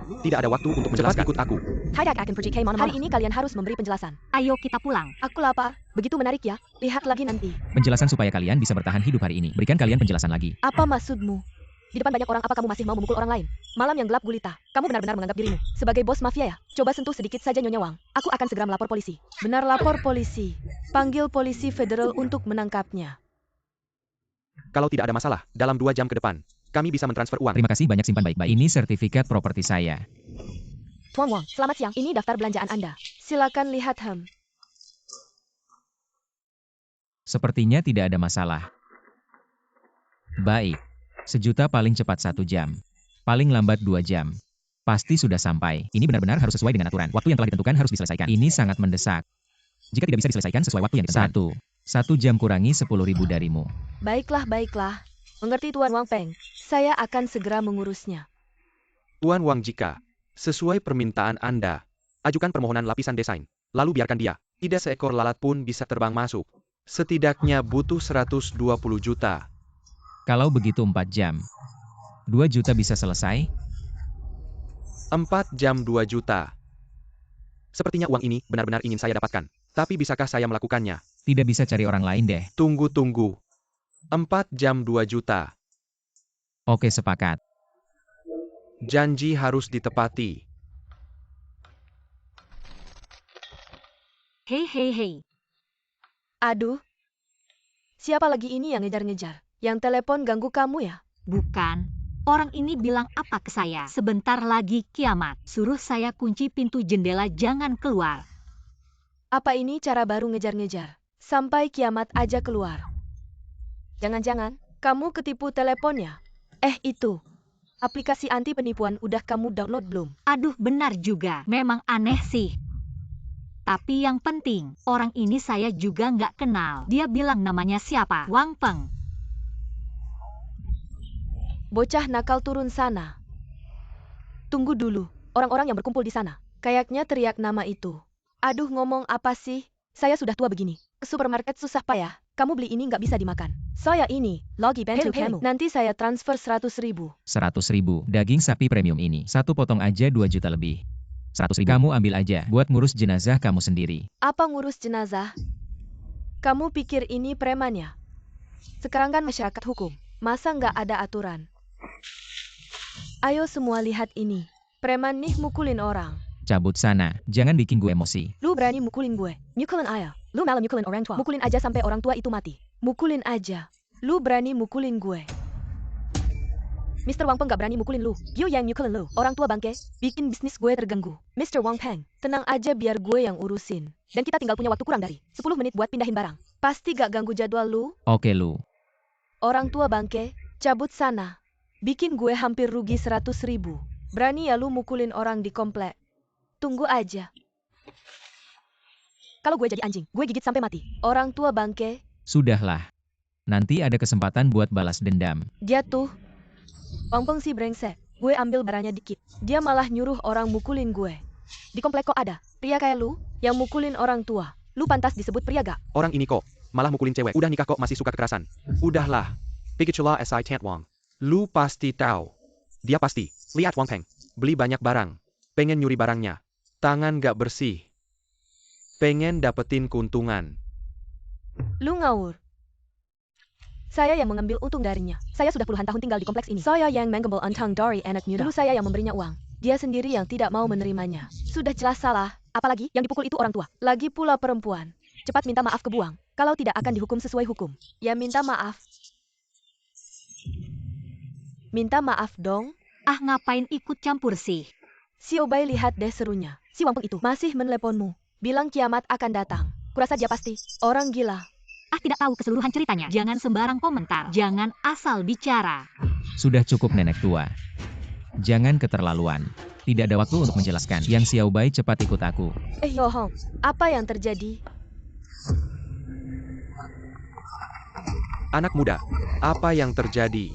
Tidak ada waktu untuk menjelaskan. Ikut aku. Hari ini kalian harus memberi penjelasan. Ayo kita pulang. Aku lapar. Begitu menarik ya. Lihat lagi nanti. Penjelasan supaya kalian bisa bertahan hidup hari ini. Berikan kalian penjelasan lagi. Apa maksudmu? Di depan banyak orang apa kamu masih mau memukul orang lain? Malam yang gelap gulita. Kamu benar-benar menganggap dirimu sebagai bos mafia ya? Coba sentuh sedikit saja Nyonya Wang. Aku akan segera melapor polisi. Benar, lapor polisi. Panggil polisi federal untuk menangkapnya. Kalau tidak ada masalah, dalam 2 jam ke depan, kami bisa mentransfer uang. Terima kasih banyak, simpan baik-baik. Ini sertifikat properti saya. Tuan Wang, selamat siang. Ini daftar belanjaan Anda. Silakan lihat Sepertinya tidak ada masalah. Baik. 1 juta paling cepat 1 jam. Paling lambat 2 jam. Pasti sudah sampai. Ini benar-benar harus sesuai dengan aturan. Waktu yang telah ditentukan harus diselesaikan. Ini sangat mendesak. Jika tidak bisa diselesaikan sesuai waktu yang ditentukan. 1 jam kurangi 10.000 darimu. Baiklah, baiklah. Mengerti Tuan Wang Peng. Saya akan segera mengurusnya. Tuan Wang, jika sesuai permintaan Anda, ajukan permohonan lapisan desain. Lalu biarkan dia. Tidak seekor lalat pun bisa terbang masuk. Setidaknya butuh 120 juta. Kalau begitu 4 jam. 2 juta bisa selesai? 4 jam 2 juta. Sepertinya uang ini benar-benar ingin saya dapatkan. Tapi bisakah saya melakukannya? Tidak bisa cari orang lain deh. Tunggu. 4 jam 2 juta. Oke, sepakat. Janji harus ditepati. Hei. Aduh. Siapa lagi ini yang ngejar-ngejar? Yang telepon ganggu kamu ya? Bukan. Orang ini bilang apa ke saya? Sebentar lagi kiamat. Suruh saya kunci pintu jendela, jangan keluar. Apa ini cara baru ngejar-ngejar? Sampai kiamat aja keluar. Jangan-jangan, kamu ketipu teleponnya? Itu. Aplikasi anti penipuan udah kamu download belum? Aduh, benar juga. Memang aneh sih. Tapi yang penting, orang ini saya juga nggak kenal. Dia bilang namanya siapa? Wang Peng. Bocah nakal turun sana. Tunggu dulu, orang-orang yang berkumpul di sana. Kayaknya teriak nama itu. Aduh, ngomong apa sih? Saya sudah tua begini. Ke supermarket susah payah. Kamu beli ini nggak bisa dimakan. Saya ini, lagi bantu kamu. Nanti saya transfer 100.000. 100.000. Daging sapi premium ini. 1 potong aja 2 juta lebih. 100.000 kamu ambil aja. Buat ngurus jenazah kamu sendiri. Apa ngurus jenazah? Kamu pikir ini preman ya? Sekarang kan masyarakat hukum. Masa nggak ada aturan? Ayo semua lihat ini. Preman nih mukulin orang. Cabut sana. Jangan bikin gue emosi. Lu berani mukulin gue? Mukulin ayah. Lu malah mukulin orang tua. Mukulin aja sampai orang tua itu mati. Mukulin aja. Lu berani mukulin gue. Mr. Wang Peng gak berani mukulin lu. Yo yang mukulin lu. Orang tua bangke. Bikin bisnis gue terganggu. Mr. Wang Peng, tenang aja biar gue yang urusin. Dan kita tinggal punya waktu kurang dari 10 menit buat pindahin barang. Pasti gak ganggu jadwal lu? Oke lu. Orang tua bangke, cabut sana. Bikin gue hampir rugi 100.000. Berani ya lu mukulin orang di komplek? Tunggu aja. Kalau gue jadi anjing, gue gigit sampai mati. Orang tua bangke. Sudahlah. Nanti ada kesempatan buat balas dendam. Dia tuh. Wang Peng si brengsek. Gue ambil barangnya dikit. Dia malah nyuruh orang mukulin gue. Di komplek kok ada pria kayak lu yang mukulin orang tua. Lu pantas disebut pria gak? Orang ini kok malah mukulin cewek. Udah nikah kok masih suka kekerasan. Udahlah. Pikirlah si Tat Wang. Lu pasti tahu. Dia pasti. Lihat Wang Peng. Beli banyak barang. Pengen nyuri barangnya. Tangan gak bersih. Pengen dapetin keuntungan. Lu ngawur. Saya yang mengambil untung darinya. Saya sudah puluhan tahun tinggal di kompleks ini. Saya yang mengambil untung dari anak muda. Dulu saya yang memberinya uang. Dia sendiri yang tidak mau menerimanya. Sudah jelas salah. Apalagi yang dipukul itu orang tua. Lagi pula perempuan. Cepat minta maaf ke Buang. Kalau tidak akan dihukum sesuai hukum. Ya minta maaf. Minta maaf dong. Ah, ngapain ikut campur sih? Si Obai lihat deh serunya. Si Wang Peng itu masih meneleponmu. Bilang kiamat akan datang. Kurasa dia pasti orang gila. Ah, tidak tahu keseluruhan ceritanya. Jangan sembarang komentar. Jangan asal bicara. Sudah cukup nenek tua. Jangan keterlaluan. Tidak ada waktu untuk menjelaskan. Yang Xiao Bai cepat ikut aku. Yohong, apa yang terjadi? Anak muda, apa yang terjadi?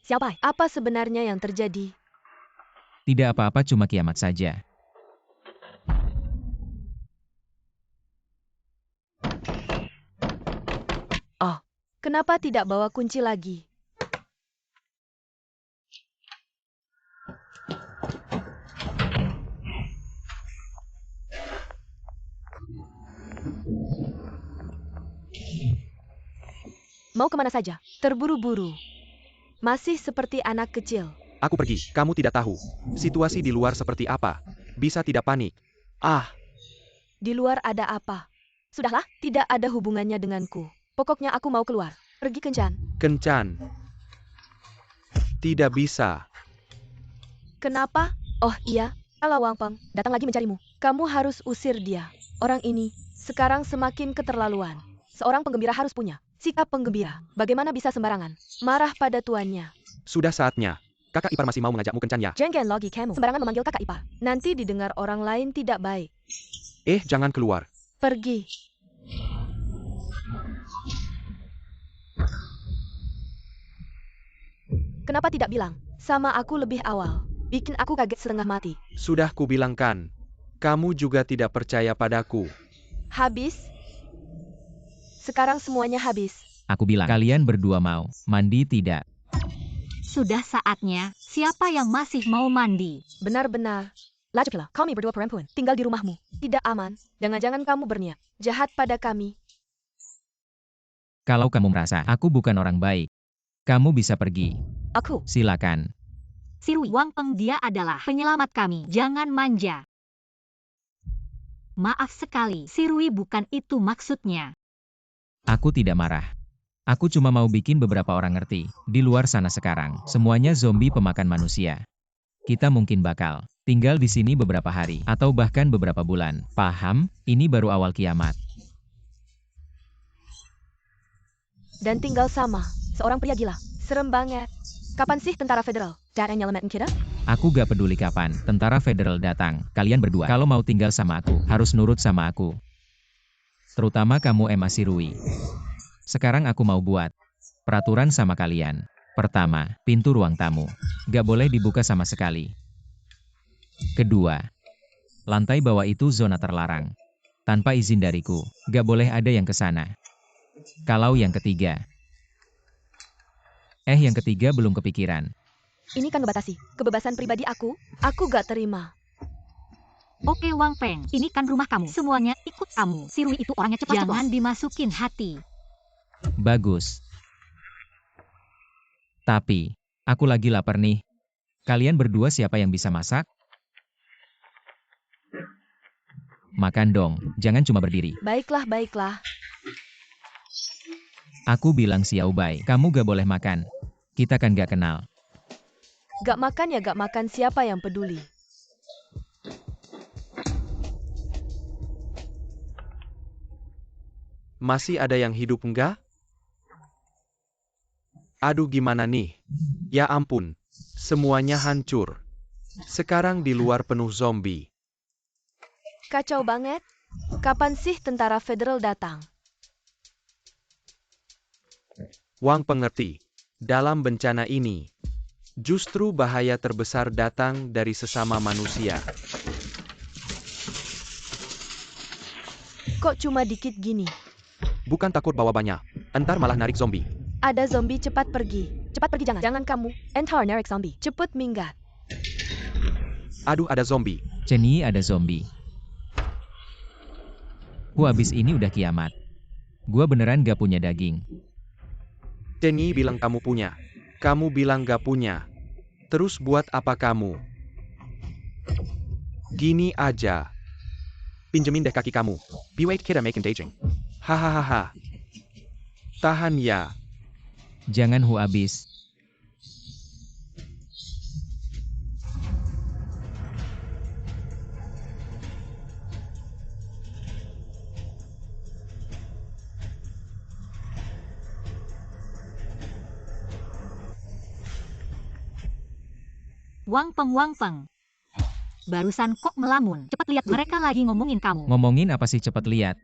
Siapa? Apa sebenarnya yang terjadi? Tidak apa-apa, cuma kiamat saja. Oh, kenapa tidak bawa kunci lagi? Mau kemana saja? Terburu-buru. Masih seperti anak kecil. Aku pergi, kamu tidak tahu. Situasi di luar seperti apa. Bisa tidak panik. Ah, Di luar ada apa? Sudahlah, tidak ada hubungannya denganku. Pokoknya aku mau keluar. Pergi kencan. kencan. Tidak bisa. Kenapa? Oh iya, kalau Wang Peng datang lagi mencarimu, kamu harus usir dia. Orang ini sekarang semakin keterlaluan. Seorang penggembira harus punya sikap penggembira. Bagaimana bisa sembarangan marah pada tuannya? Sudah saatnya. Kakak ipar masih mau mengajakmu kencan ya? Jengken logi kamu. Sembarangan memanggil kakak ipar. Nanti didengar orang lain tidak baik. Jangan keluar. Pergi. Kenapa tidak bilang sama aku lebih awal? Bikin aku kaget setengah mati. Sudah kubilangkan. Kamu juga tidak percaya padaku. Habis? Sekarang semuanya habis. Aku bilang, kalian berdua mau mandi tidak? Sudah saatnya, siapa yang masih mau mandi? Benar-benar. Lacuklah, kami berdua perempuan, tinggal di rumahmu. Tidak aman. Jangan-jangan kamu berniat jahat pada kami. Kalau kamu merasa aku bukan orang baik, kamu bisa pergi. Aku. Silakan. Sirui Wang Peng, dia adalah penyelamat kami. Jangan manja. Maaf sekali, Sirui, bukan itu maksudnya. Aku tidak marah. Aku cuma mau bikin beberapa orang ngerti. Di luar sana sekarang, semuanya zombie pemakan manusia. Kita mungkin bakal tinggal di sini beberapa hari, atau bahkan beberapa bulan. Paham? Ini baru awal kiamat. Dan tinggal sama seorang pria gila. Serem banget. Kapan sih tentara federal datang nyelamatin kita? Aku gak peduli kapan tentara federal datang. Kalian berdua, kalau mau tinggal sama aku, harus nurut sama aku. Terutama kamu, Emma Sirui. Sekarang aku mau buat peraturan sama kalian. Pertama, pintu ruang tamu gak boleh dibuka sama sekali. Kedua, lantai bawah itu zona terlarang. Tanpa izin dariku, gak boleh ada yang ke sana. Kalau yang ketiga belum kepikiran. Ini kan ngebatasi kebebasan pribadi aku. Aku gak terima. Oke Wang Peng, ini kan rumah kamu. Semuanya ikut kamu. Sirui itu orangnya cepat. Jangan dimasukin hati. Bagus. Tapi, aku lagi lapar nih. Kalian berdua siapa yang bisa masak? Makan dong, jangan cuma berdiri. Baiklah, baiklah. Aku bilang Xiao Bai, kamu gak boleh makan. Kita kan gak kenal. Gak makan ya gak makan, siapa yang peduli? Masih ada yang hidup enggak? Aduh, gimana nih? Ya ampun, semuanya hancur. Sekarang di luar penuh zombie. Kacau banget. Kapan sih tentara federal datang? Wang pengerti. Dalam bencana ini, justru bahaya terbesar datang dari sesama manusia. Kok cuma dikit gini? Bukan takut bawa banyak, entar malah narik zombie. Ada zombie, cepat pergi. Cepat pergi, jangan. Jangan kamu. Entar narik zombie. Cepet minggat. Aduh, ada zombie. Ceni, ada zombie. Habis ini udah kiamat. Gua beneran gak punya daging. Ceni bilang kamu punya. Kamu bilang gak punya. Terus buat apa kamu? Gini aja. Pinjemin deh kaki kamu. Wait, kita making daging. Hahaha. Tahan ya. Jangan habis. Wang Peng, Wang Peng. Barusan kok melamun. Cepat lihat, mereka lagi ngomongin kamu. Ngomongin apa sih, cepet lihat.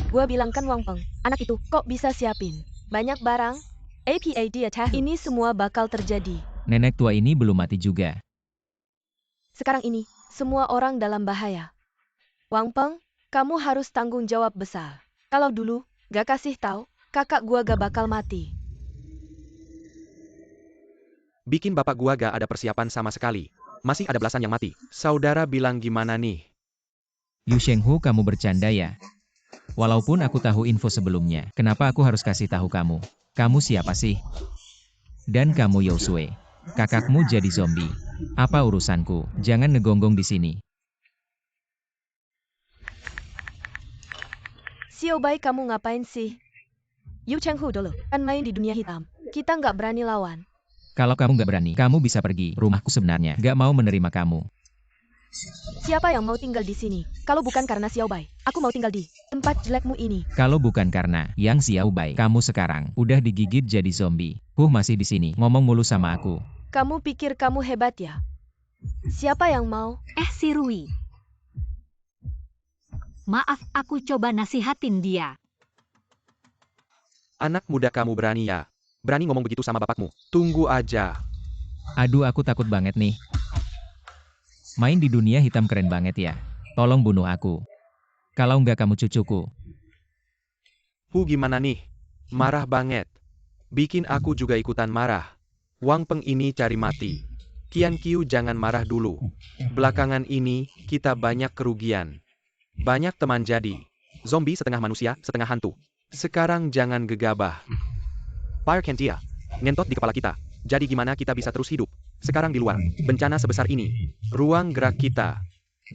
Gua bilang kan Wang Peng, anak itu kok bisa siapin banyak barang? APA dia tahu. Ini semua bakal terjadi. Nenek tua ini belum mati juga. Sekarang ini, semua orang dalam bahaya. Wang Peng, kamu harus tanggung jawab besar. Kalau dulu, gak kasih tahu, kakak gua gak bakal mati. Bikin bapak gua gak ada persiapan sama sekali. Masih ada belasan yang mati. Saudara bilang gimana nih? Yu Shenghu, kamu bercanda ya? Walaupun aku tahu info sebelumnya, kenapa aku harus kasih tahu kamu? Kamu siapa sih? Dan kamu Yosue. Kakakmu jadi zombie. Apa urusanku? Jangan ngegonggong di sini. Xiao Bai, kamu ngapain sih? Yu Chenghu dulu, kan main di dunia hitam. Kita nggak berani lawan. Kalau kamu nggak berani, kamu bisa pergi. Rumahku sebenarnya nggak mau menerima kamu. Siapa yang mau tinggal di sini? Kalau bukan karena Xiao Bai, aku mau tinggal di tempat jelekmu ini. Kalau bukan karena yang Xiao Bai, kamu sekarang udah digigit jadi zombie. Masih di sini, ngomong mulu sama aku. Kamu pikir kamu hebat ya? Siapa yang mau? Si Rui. Maaf, aku coba nasihatin dia. Anak muda kamu berani ya? Berani ngomong begitu sama bapakmu? Tunggu aja. Aduh, aku takut banget nih. Main di dunia hitam keren banget ya. Tolong bunuh aku. Kalau nggak kamu cucuku. Gimana nih? Marah banget. Bikin aku juga ikutan marah. Wang Peng ini cari mati. Qian Qiu jangan marah dulu. Belakangan ini, kita banyak kerugian. Banyak teman jadi. Zombie setengah manusia, setengah hantu. Sekarang jangan gegabah. Fire Kentia. Ngentot di kepala kita. Jadi gimana kita bisa terus hidup? Sekarang di luar, bencana sebesar ini. Ruang gerak kita.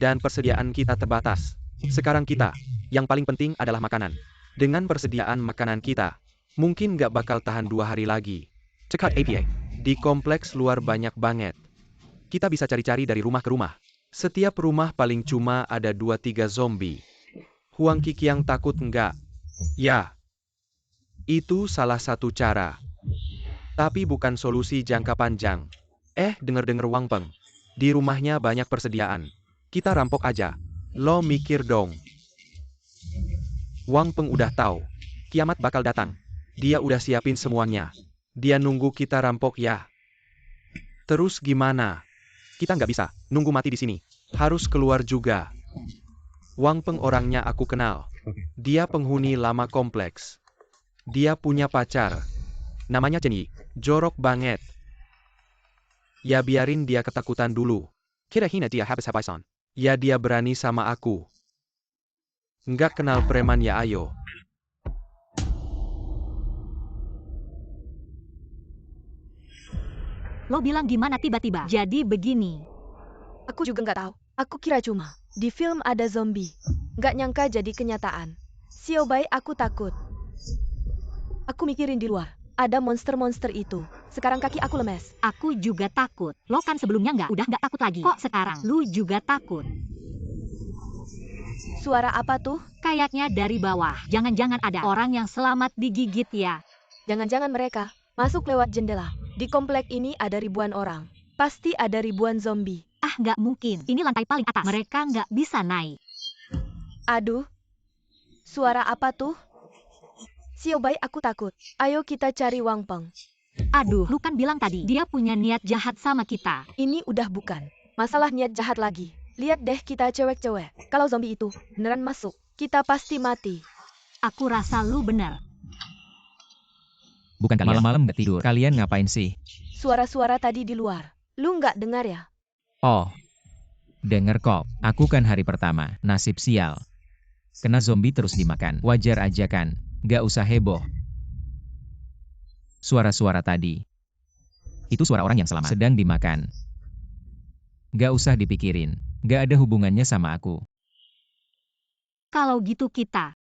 Dan persediaan kita terbatas. Sekarang kita, yang paling penting adalah makanan. Dengan persediaan makanan kita, mungkin nggak bakal tahan 2 hari lagi. Cekat APA. Di kompleks luar banyak banget. Kita bisa cari-cari dari rumah ke rumah. Setiap rumah paling cuma ada 2-3 zombie. Huang Qiqiang takut nggak? Ya. Itu salah satu cara. Tapi bukan solusi jangka panjang. Denger-denger Wang Peng. Di rumahnya banyak persediaan. Kita rampok aja. Lo mikir dong. Wang Peng udah tahu. Kiamat bakal datang. Dia udah siapin semuanya. Dia nunggu kita rampok ya. Terus gimana? Kita nggak bisa nunggu mati di sini. Harus keluar juga. Wang Peng orangnya aku kenal. Dia penghuni lama kompleks. Dia punya pacar. Namanya Chen Yi. Jorok banget. Ya biarin dia ketakutan dulu. Kira-kira dia habis-habisan. Ya dia berani sama aku. Nggak kenal preman ya ayo. Lo bilang gimana tiba-tiba? Jadi begini. Aku juga nggak tahu. Aku kira cuma di film ada zombie. Nggak nyangka jadi kenyataan. Xiao Bai, aku takut. Aku mikirin di luar. Ada monster-monster itu. Sekarang kaki aku lemes. Aku juga takut. Lo kan sebelumnya udah nggak takut lagi. Kok sekarang lu juga takut? Suara apa tuh? Kayaknya dari bawah. Jangan-jangan ada orang yang selamat digigit ya. Jangan-jangan mereka masuk lewat jendela. Di komplek ini ada ribuan orang. Pasti ada ribuan zombie. Nggak mungkin. Ini lantai paling atas. Mereka nggak bisa naik. Aduh. Suara apa tuh? Xiao Bai, aku takut. Ayo kita cari Wang Peng. Aduh, lu kan bilang tadi dia punya niat jahat sama kita. Ini udah bukan masalah niat jahat lagi. Lihat deh kita cewek-cewek. Kalau zombie itu beneran masuk, kita pasti mati. Aku rasa lu bener. Bukan kalian malam-malam nggak tidur. Kalian ngapain sih? Suara-suara tadi di luar. Lu nggak dengar ya? Oh. Denger kok. Aku kan hari pertama. Nasib sial. Kena zombie terus dimakan. Wajar aja kan? Nggak usah heboh. Suara-suara tadi. Itu suara orang yang selamat. Sedang dimakan. Nggak usah dipikirin. Nggak ada hubungannya sama aku. Kalau gitu kita.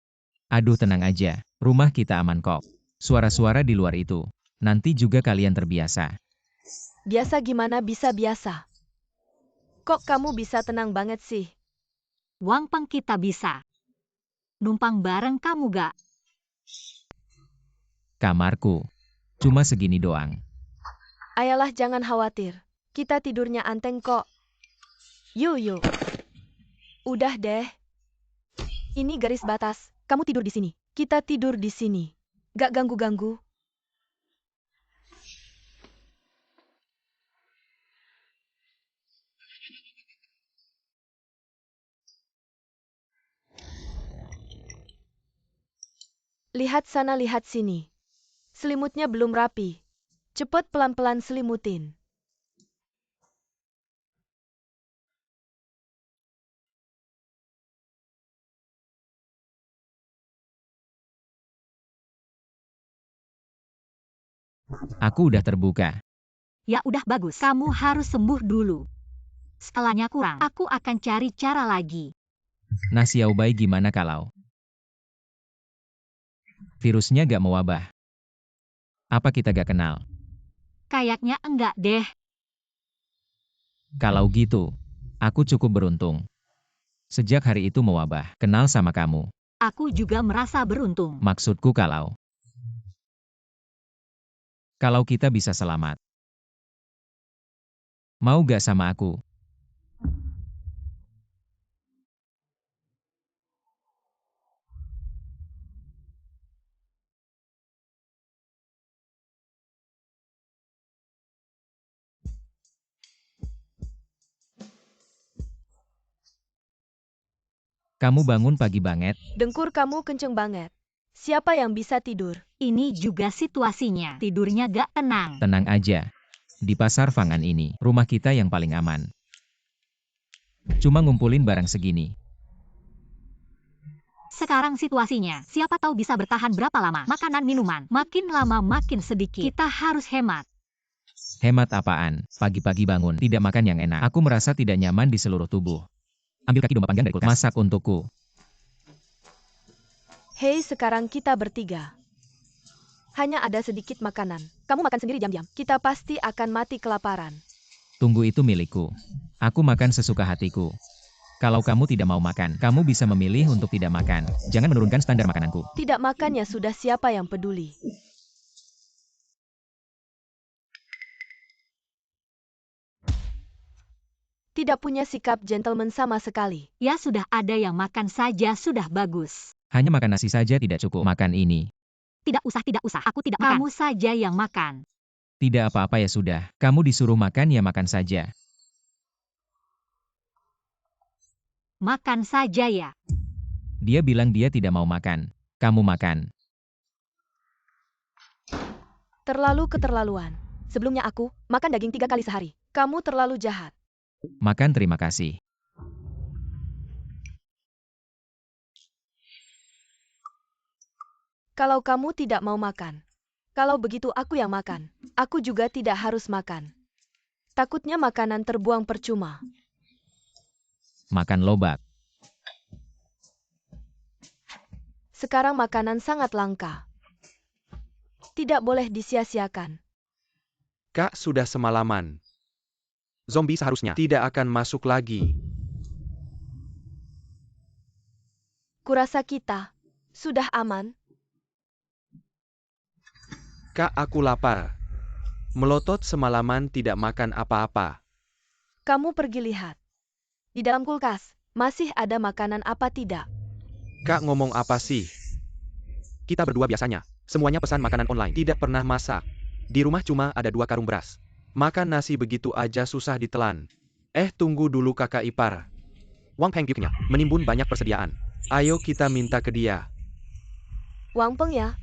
Aduh, tenang aja. Rumah kita aman kok. Suara-suara di luar itu. Nanti juga kalian terbiasa. Biasa gimana bisa biasa? Kok kamu bisa tenang banget sih? Wang Peng kita bisa. Numpang bareng kamu gak? Kamarku. Cuma segini doang. Ayolah jangan khawatir. Kita tidurnya anteng kok. Yuk. Udah deh. Ini garis batas. Kamu tidur di sini. Kita tidur di sini. Gak ganggu-ganggu. Lihat sana, lihat sini. Selimutnya belum rapi. Cepet pelan-pelan selimutin. Aku udah terbuka. Ya udah bagus, kamu harus sembuh dulu. Setelahnya kurang, aku akan cari cara lagi. Nah Xiao Bai gimana kalau virusnya gak mewabah? Apa kita gak kenal? Kayaknya enggak deh. Kalau gitu, aku cukup beruntung. Sejak hari itu mewabah, kenal sama kamu. Aku juga merasa beruntung. Maksudku kalau kita bisa selamat. Mau gak sama aku? Kamu bangun pagi banget, Dengkur kamu kenceng banget. Siapa yang bisa tidur? Ini juga situasinya. Tidurnya gak tenang. tenang aja. Di pasar Fangan ini, rumah kita yang paling aman. Cuma ngumpulin barang segini. Sekarang situasinya, siapa tahu bisa bertahan berapa lama. Makanan minuman, makin lama makin sedikit. Kita harus hemat. Hemat apaan? Pagi-pagi bangun, tidak makan yang enak. Aku merasa tidak nyaman di seluruh tubuh. Ambil kaki domba panggang dari kulkas. Masak untukku. Hei, sekarang kita bertiga. Hanya ada sedikit makanan. Kamu makan sendiri diam-diam. Kita pasti akan mati kelaparan. Tunggu itu milikku. Aku makan sesuka hatiku. Kalau kamu tidak mau makan, kamu bisa memilih untuk tidak makan. Jangan menurunkan standar makananku. Tidak makan ya sudah, siapa yang peduli? Tidak punya sikap gentleman sama sekali. Ya sudah, ada yang makan saja sudah bagus. Hanya makan nasi saja tidak cukup. Makan ini. Tidak usah, aku tidak makan. Kamu saja yang makan. Tidak apa-apa ya sudah. Kamu disuruh makan ya makan saja. Makan saja ya. Dia bilang dia tidak mau makan. Kamu makan. Terlalu keterlaluan. Sebelumnya aku makan daging 3 kali sehari. Kamu terlalu jahat. Makan terima kasih. Kalau kamu tidak mau makan. Kalau begitu aku yang makan. Aku juga tidak harus makan. Takutnya makanan terbuang percuma. Makan lobak. Sekarang makanan sangat langka. Tidak boleh disia-siakan. Kak sudah semalaman. Zombie seharusnya tidak akan masuk lagi. Kurasa kita sudah aman. Kak, aku lapar. Melotot semalaman tidak makan apa-apa. Kamu pergi lihat. Di dalam kulkas, masih ada makanan apa tidak? Kak ngomong apa sih? Kita berdua biasanya, semuanya pesan makanan online, tidak pernah masak. Di rumah cuma ada 2 karung beras. Makan nasi begitu aja susah ditelan. Tunggu dulu kakak ipar. Wang Peng piuknya, menimbun banyak persediaan. Ayo kita minta ke dia. Wang Peng ya?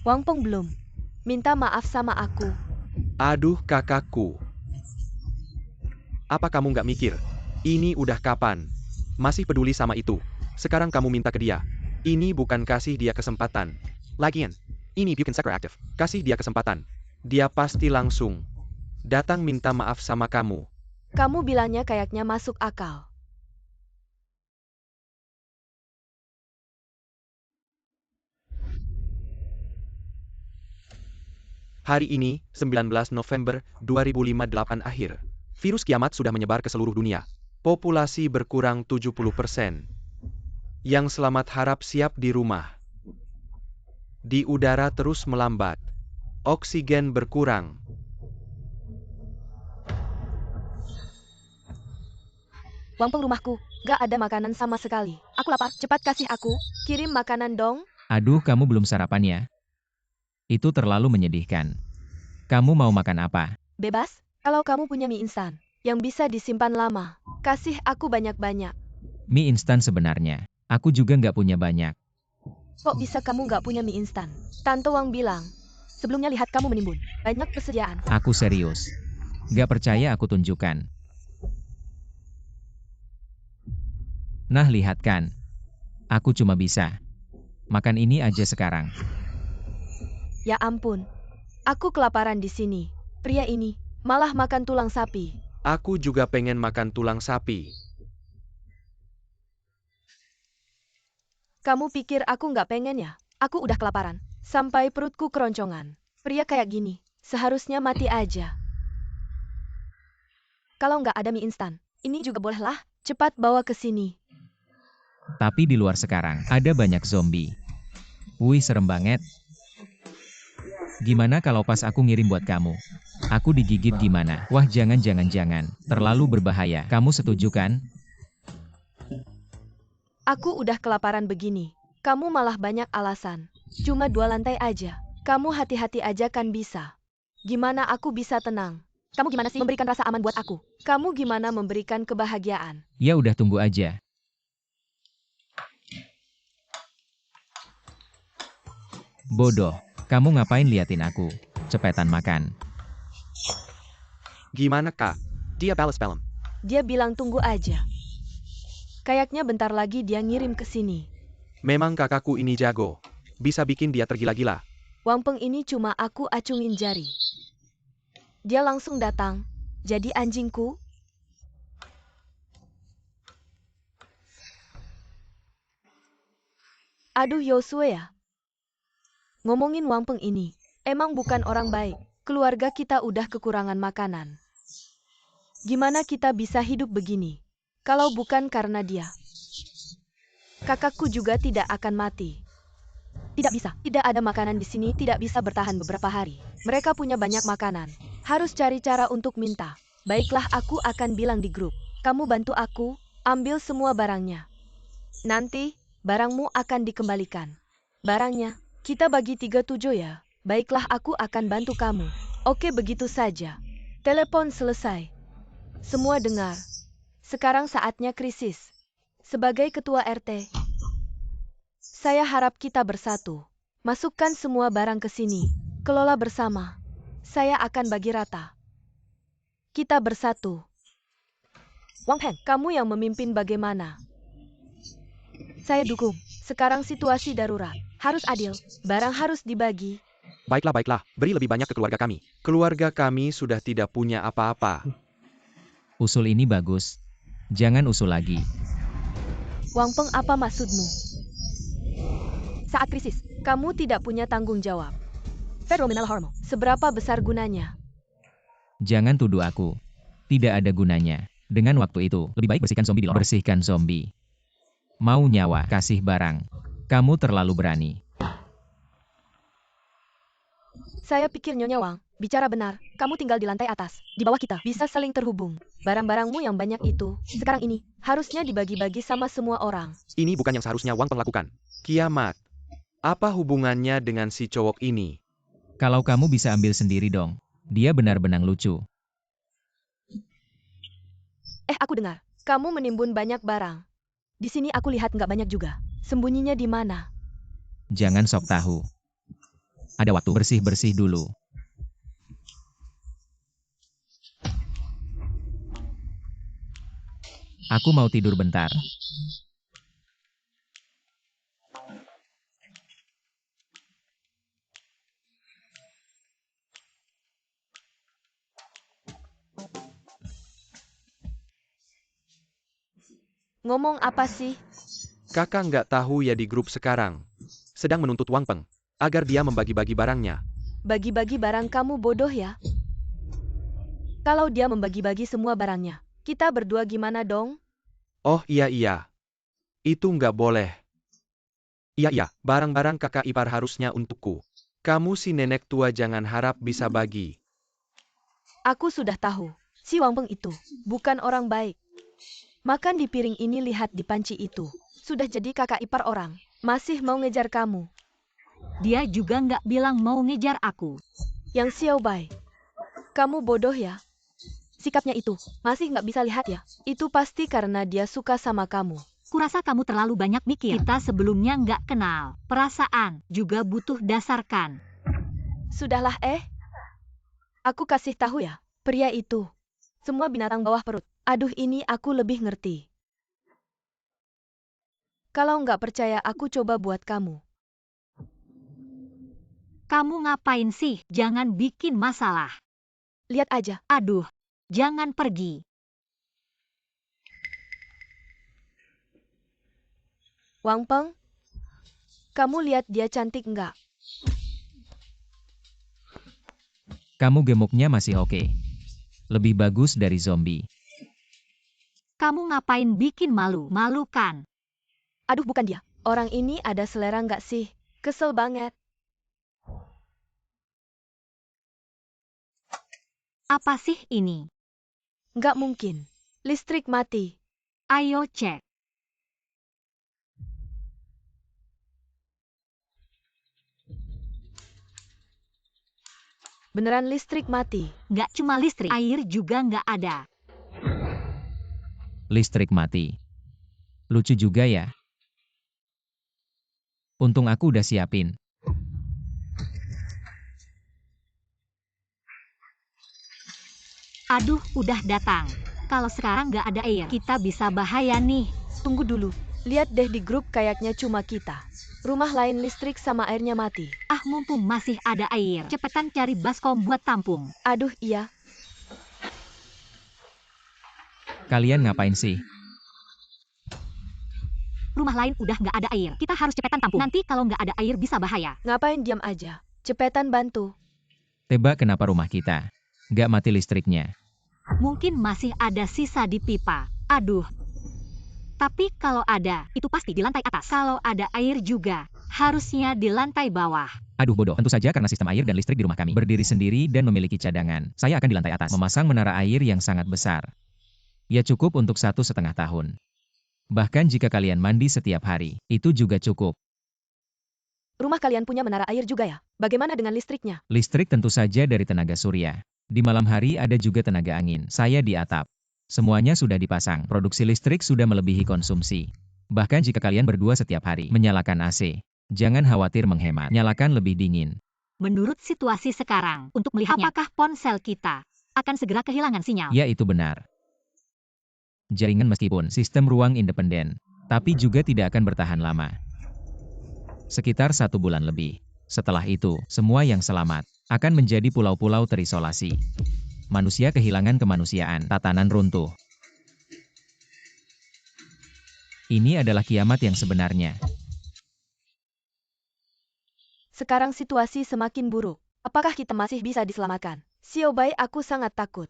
Wang Peng belum. Minta maaf sama aku. Aduh kakakku. Apa kamu nggak mikir? Ini udah kapan? Masih peduli sama itu. Sekarang kamu minta ke dia. Ini bukan kasih dia kesempatan. Lagian, ini bikin secret aktif. Kasih dia kesempatan. Dia pasti langsung datang minta maaf sama kamu. Kamu bilangnya kayaknya masuk akal. Hari ini, 19 November 2058 akhir. Virus kiamat sudah menyebar ke seluruh dunia. Populasi berkurang 70%. Yang selamat harap siap di rumah. Di udara terus melambat. Oksigen berkurang. Wang Peng, rumahku, gak ada makanan sama sekali. Aku lapar, cepat kasih aku. Kirim makanan dong. Aduh, kamu belum sarapan ya? Itu terlalu menyedihkan. Kamu mau makan apa? Bebas, kalau kamu punya mie instan, yang bisa disimpan lama, kasih aku banyak-banyak. Mie instan sebenarnya. Aku juga nggak punya banyak. Kok bisa kamu nggak punya mie instan? Tante Wang bilang, sebelumnya lihat kamu menimbun. Banyak persediaan. Aku serius. Gak percaya aku tunjukkan. Nah lihat kan. Aku cuma bisa. Makan ini aja sekarang. Ya ampun. Aku kelaparan di sini. Pria ini malah makan tulang sapi. Aku juga pengen makan tulang sapi. Kamu pikir aku nggak pengen ya? Aku udah kelaparan. Sampai perutku keroncongan. Pria kayak gini, seharusnya mati aja. Kalau nggak ada mie instan, ini juga bolehlah. Cepat bawa ke sini. Tapi di luar sekarang, ada banyak zombie. Wih serem banget. Gimana kalau pas aku ngirim buat kamu? Aku digigit gimana? Wah jangan. Terlalu berbahaya. Kamu setuju kan? Aku udah kelaparan begini. Kamu malah banyak alasan. Cuma 2 lantai aja. Kamu hati-hati aja kan bisa. Gimana aku bisa tenang? Kamu gimana sih memberikan rasa aman buat aku? Kamu gimana memberikan kebahagiaan? Ya udah tunggu aja. Bodoh. Kamu ngapain liatin aku? Cepetan makan. Gimana kak? Dia balas pelem. Dia bilang tunggu aja. Kayaknya bentar lagi dia ngirim ke sini. Memang kakakku ini jago. Bisa bikin dia tergila-gila. Wang Peng ini cuma aku acungin jari. Dia langsung datang. Jadi anjingku. Aduh Yosue ya. Ngomongin Wang Peng ini, emang bukan orang baik. Keluarga kita udah kekurangan makanan. Gimana kita bisa hidup begini? Kalau bukan karena dia. Kakakku juga tidak akan mati. Tidak bisa, tidak ada makanan di sini, tidak bisa bertahan beberapa hari. Mereka punya banyak makanan. Harus cari cara untuk minta. Baiklah aku akan bilang di grup. Kamu bantu aku, ambil semua barangnya. Nanti, barangmu akan dikembalikan. Barangnya, kita bagi 37 ya. Baiklah aku akan bantu kamu. Oke begitu saja. Telepon selesai. Semua dengar. Sekarang saatnya krisis. Sebagai ketua RT, saya harap kita bersatu. Masukkan semua barang ke sini. Kelola bersama. Saya akan bagi rata. Kita bersatu. Wang Peng, kamu yang memimpin bagaimana? Saya dukung. Sekarang situasi darurat. Harus adil. Barang harus dibagi. Baiklah. Beri lebih banyak ke keluarga kami. Keluarga kami sudah tidak punya apa-apa. Usul ini bagus. Jangan usul lagi. Wang Peng, apa maksudmu? Saat krisis, kamu tidak punya tanggung jawab. Phenomenal hormone. Seberapa besar gunanya? Jangan tuduh aku. Tidak ada gunanya. Dengan waktu itu, lebih baik bersihkan zombie di lorong. Bersihkan zombie. Mau nyawa, kasih barang. Kamu terlalu berani. Saya pikir Nyonya Wang, bicara benar. Kamu tinggal di lantai atas. Di bawah kita bisa saling terhubung. Barang-barangmu yang banyak itu, sekarang ini, harusnya dibagi-bagi sama semua orang. Ini bukan yang seharusnya Wang Peng lakukan. Kiamat. Apa hubungannya dengan si cowok ini? Kalau kamu bisa ambil sendiri dong. Dia benar-benar lucu. Aku dengar. Kamu menimbun banyak barang. Di sini aku lihat nggak banyak juga. Sembunyinya di mana? Jangan sok tahu. Ada waktu bersih-bersih dulu. Aku mau tidur bentar. Ngomong apa sih? Kakak nggak tahu ya di grup sekarang. Sedang menuntut Wang Peng. Agar dia membagi-bagi barangnya. Bagi-bagi barang kamu bodoh ya? Kalau dia membagi-bagi semua barangnya, kita berdua gimana dong? Oh iya. Itu nggak boleh. Iya, barang-barang kakak ipar harusnya untukku. Kamu si nenek tua jangan harap bisa bagi. Aku sudah tahu. Si Wang Peng itu bukan orang baik. Makan di piring ini, lihat di panci itu. Sudah jadi kakak ipar orang. Masih mau ngejar kamu. Dia juga nggak bilang mau ngejar aku. Yang Xiao Bai. Kamu bodoh ya? Sikapnya itu, masih nggak bisa lihat ya? Itu pasti karena dia suka sama kamu. Kurasa kamu terlalu banyak mikir. Kita sebelumnya nggak kenal. Perasaan juga butuh dasarkan. Sudahlah Aku kasih tahu ya, pria itu. Semua binatang bawah perut. Aduh ini aku lebih ngerti. Kalau nggak percaya aku coba buat kamu. Kamu ngapain sih? Jangan bikin masalah. Lihat aja. Aduh, jangan pergi. Wang Peng, kamu lihat dia cantik nggak? Kamu gemuknya masih oke. Lebih bagus dari zombie. Kamu ngapain bikin malu? Malu kan? Aduh bukan dia. Orang ini ada selera nggak sih? Kesel banget. Apa sih ini? Nggak mungkin. Listrik mati. Ayo cek. Beneran listrik mati. Nggak cuma listrik, air juga nggak ada. Listrik mati. Lucu juga ya. Untung aku udah siapin. Aduh, udah datang. Kalau sekarang nggak ada air, kita bisa bahaya nih. Tunggu dulu. Lihat deh di grup kayaknya cuma kita. Rumah lain listrik sama airnya mati. Ah, mumpung masih ada air. Cepetan cari baskom buat tampung. Aduh iya. Kalian ngapain sih? Rumah lain udah nggak ada air. Kita harus cepetan tampung. Nanti kalau nggak ada air bisa bahaya. Ngapain diam aja? Cepetan bantu. Tebak kenapa rumah kita nggak mati listriknya? Mungkin masih ada sisa di pipa. Aduh. Tapi kalau ada, itu pasti di lantai atas. Kalau ada air juga, harusnya di lantai bawah. Aduh bodoh, tentu saja karena sistem air dan listrik di rumah kami berdiri sendiri dan memiliki cadangan. Saya akan di lantai atas memasang menara air yang sangat besar. Ya cukup untuk 1,5 tahun. Bahkan jika kalian mandi setiap hari, itu juga cukup. Rumah kalian punya menara air juga ya? Bagaimana dengan listriknya? Listrik tentu saja dari tenaga surya. Di malam hari ada juga tenaga angin. Saya di atap. Semuanya sudah dipasang. Produksi listrik sudah melebihi konsumsi. Bahkan jika kalian berdua setiap hari menyalakan AC, jangan khawatir menghemat. Nyalakan lebih dingin. Menurut situasi sekarang, untuk melihatnya, apakah ponsel kita akan segera kehilangan sinyal? Ya itu benar. Jaringan meskipun sistem ruang independen, tapi juga tidak akan bertahan lama. Sekitar 1 bulan lebih. Setelah itu, semua yang selamat akan menjadi pulau-pulau terisolasi. Manusia kehilangan kemanusiaan, tatanan runtuh. Ini adalah kiamat yang sebenarnya. Sekarang situasi semakin buruk. Apakah kita masih bisa diselamatkan? Xiao Bai, aku sangat takut.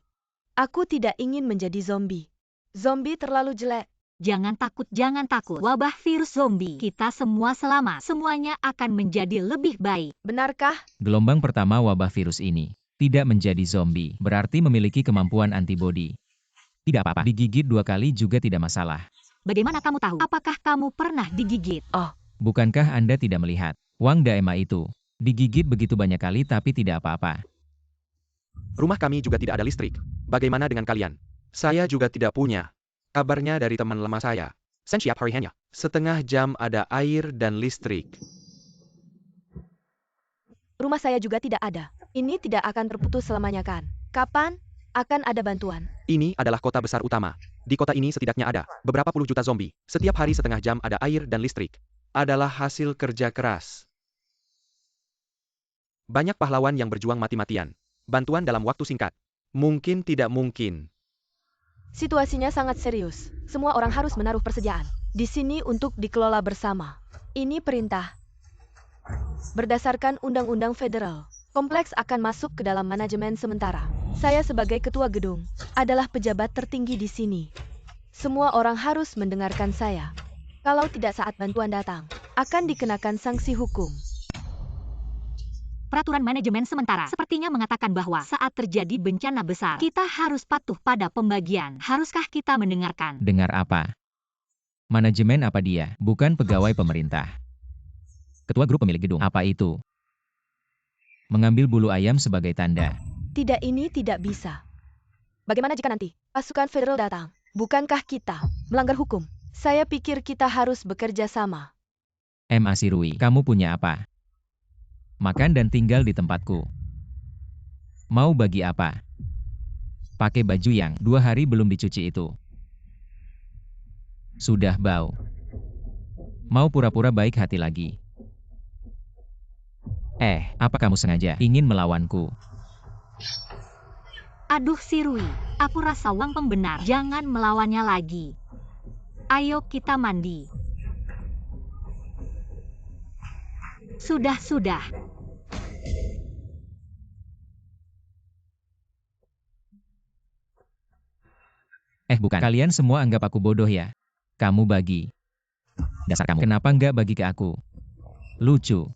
Aku tidak ingin menjadi zombie. Zombie terlalu jelek. Jangan takut, jangan takut. Wabah virus zombie. Kita semua selamat. Semuanya akan menjadi lebih baik. Benarkah? Gelombang pertama wabah virus ini tidak menjadi zombie, berarti memiliki kemampuan antibodi. Tidak apa-apa, digigit 2 kali juga tidak masalah. Bagaimana kamu tahu? Apakah kamu pernah digigit? Bukankah Anda tidak melihat? Wang Daema itu digigit begitu banyak kali tapi tidak apa-apa. Rumah kami juga tidak ada listrik. Bagaimana dengan kalian? Saya juga tidak punya. Kabarnya dari teman lama saya. Sen siap hari hanya. Setengah jam ada air dan listrik. Rumah saya juga tidak ada. Ini tidak akan terputus selamanya kan? Kapan akan ada bantuan? Ini adalah kota besar utama. Di kota ini setidaknya ada beberapa puluh juta zombie. Setiap hari setengah jam ada air dan listrik. Adalah hasil kerja keras. Banyak pahlawan yang berjuang mati-matian. Bantuan dalam waktu singkat. Mungkin tidak mungkin. Situasinya sangat serius. Semua orang harus menaruh persediaan di sini untuk dikelola bersama. Ini perintah. Berdasarkan undang-undang federal, kompleks akan masuk ke dalam manajemen sementara. Saya sebagai ketua gedung adalah pejabat tertinggi di sini. Semua orang harus mendengarkan saya. Kalau tidak saat bantuan datang, akan dikenakan sanksi hukum. Peraturan manajemen sementara sepertinya mengatakan bahwa saat terjadi bencana besar, kita harus patuh pada pembagian. Haruskah kita mendengarkan? Dengar apa? Manajemen apa dia? Bukan pegawai pemerintah. Ketua grup pemilik gedung. Apa itu? Mengambil bulu ayam sebagai tanda. Tidak, ini tidak bisa. Bagaimana jika nanti pasukan federal datang? Bukankah kita melanggar hukum? Saya pikir kita harus bekerja sama. Asirui, kamu punya apa? Makan dan tinggal di tempatku. Mau bagi apa? Pakai baju yang 2 hari belum dicuci itu. Sudah bau. Mau pura-pura baik hati lagi. Apa kamu sengaja ingin melawanku? Aduh si Rui, aku rasa Wang Peng benar. Jangan melawannya lagi. Ayo kita mandi. Sudah. Bukan. Kalian semua anggap aku bodoh ya? Kamu bagi. Dasar kamu. Kenapa nggak bagi ke aku? Lucu.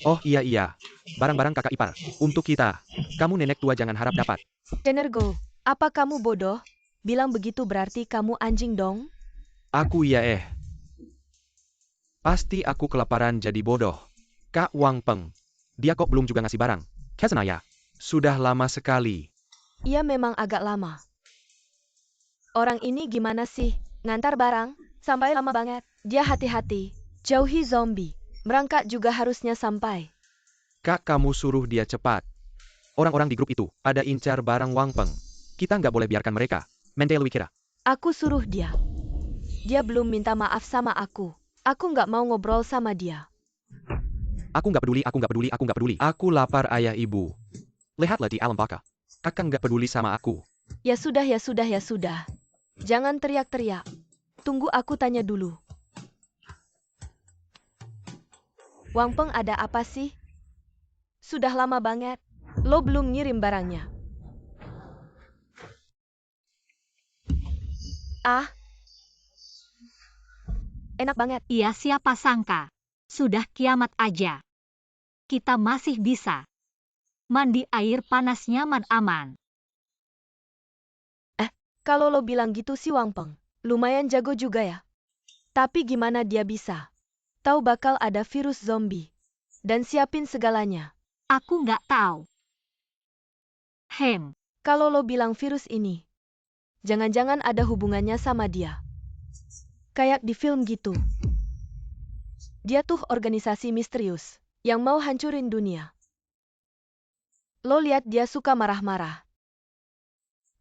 Oh iya. Barang-barang kakak ipar. Untuk kita. Kamu nenek tua jangan harap dapat. Energo, apa kamu bodoh? Bilang begitu berarti kamu anjing dong? Aku iya. Pasti aku kelaparan jadi bodoh. Kak Wang Peng. Dia kok belum juga ngasih barang. Kesenaya. Sudah lama sekali. Iya memang agak lama. Orang ini gimana sih? Ngantar barang? Sampai lama banget. Dia hati-hati. Jauhi zombie. Merangkak juga harusnya sampai. Kak kamu suruh dia cepat. Orang-orang di grup itu ada incar barang Wang Peng. Kita nggak boleh biarkan mereka. Mentelui kira. Aku suruh dia. Dia belum minta maaf sama aku. Aku nggak mau ngobrol sama dia. Aku nggak peduli. Aku lapar ayah ibu. Lihatlah di alam baka. Kakak nggak peduli sama aku. Ya sudah. Jangan teriak-teriak. Tunggu aku tanya dulu. Wang Peng ada apa sih? Sudah lama banget. Lo belum ngirim barangnya. Enak banget. Iya siapa sangka. Sudah kiamat aja. Kita masih bisa. Mandi air panas nyaman aman. Kalau lo bilang gitu sih Wang Peng, lumayan jago juga ya. Tapi gimana dia bisa tahu bakal ada virus zombie dan siapin segalanya? Aku nggak tahu. Kalau lo bilang virus ini, jangan-jangan ada hubungannya sama dia. Kayak di film gitu. Dia tuh organisasi misterius yang mau hancurin dunia. Lo lihat dia suka marah-marah.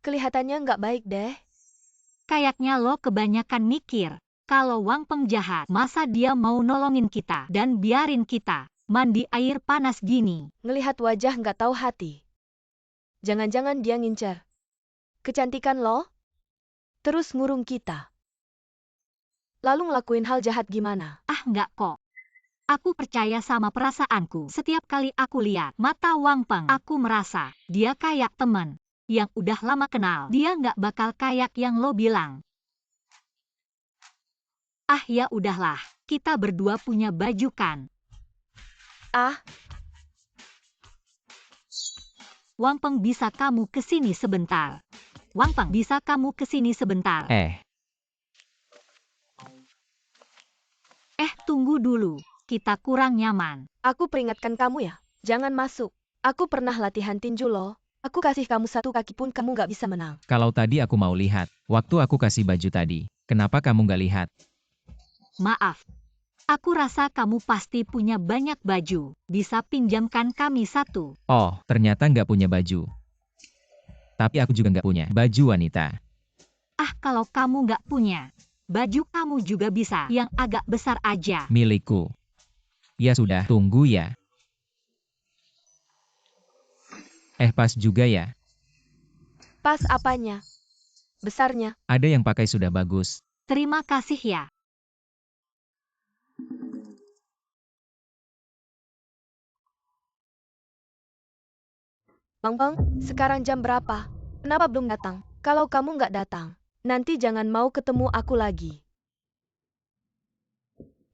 Kelihatannya nggak baik deh. Kayaknya lo kebanyakan mikir. Kalau Wang Peng jahat, masa dia mau nolongin kita dan biarin kita mandi air panas gini? Ngelihat wajah nggak tahu hati. Jangan-jangan dia ngincer kecantikan lo? Terus ngurung kita. Lalu ngelakuin hal jahat gimana? Nggak kok. Aku percaya sama perasaanku. Setiap kali aku lihat mata Wang Peng, aku merasa dia kayak teman yang udah lama kenal. Dia nggak bakal kayak yang lo bilang. Ya udahlah, kita berdua punya baju kan? Wang Peng bisa kamu kesini sebentar? Wang Peng bisa kamu kesini sebentar? Tunggu dulu, kita kurang nyaman. Aku peringatkan kamu ya, jangan masuk. Aku pernah latihan tinju loh. Aku kasih kamu 1 kaki pun kamu gak bisa menang. Kalau tadi aku mau lihat, waktu aku kasih baju tadi, kenapa kamu nggak lihat? Maaf, aku rasa kamu pasti punya banyak baju. Bisa pinjamkan kami 1? Oh, ternyata nggak punya baju. Tapi aku juga nggak punya baju wanita. Kalau kamu nggak punya, baju kamu juga bisa yang agak besar aja. Milikku. Ya sudah, tunggu ya. Pas juga ya. Pas apanya? Besarnya? Ada yang pakai sudah bagus. Terima kasih ya. Wang Peng, sekarang jam berapa? Kenapa belum datang? Kalau kamu nggak datang, nanti jangan mau ketemu aku lagi.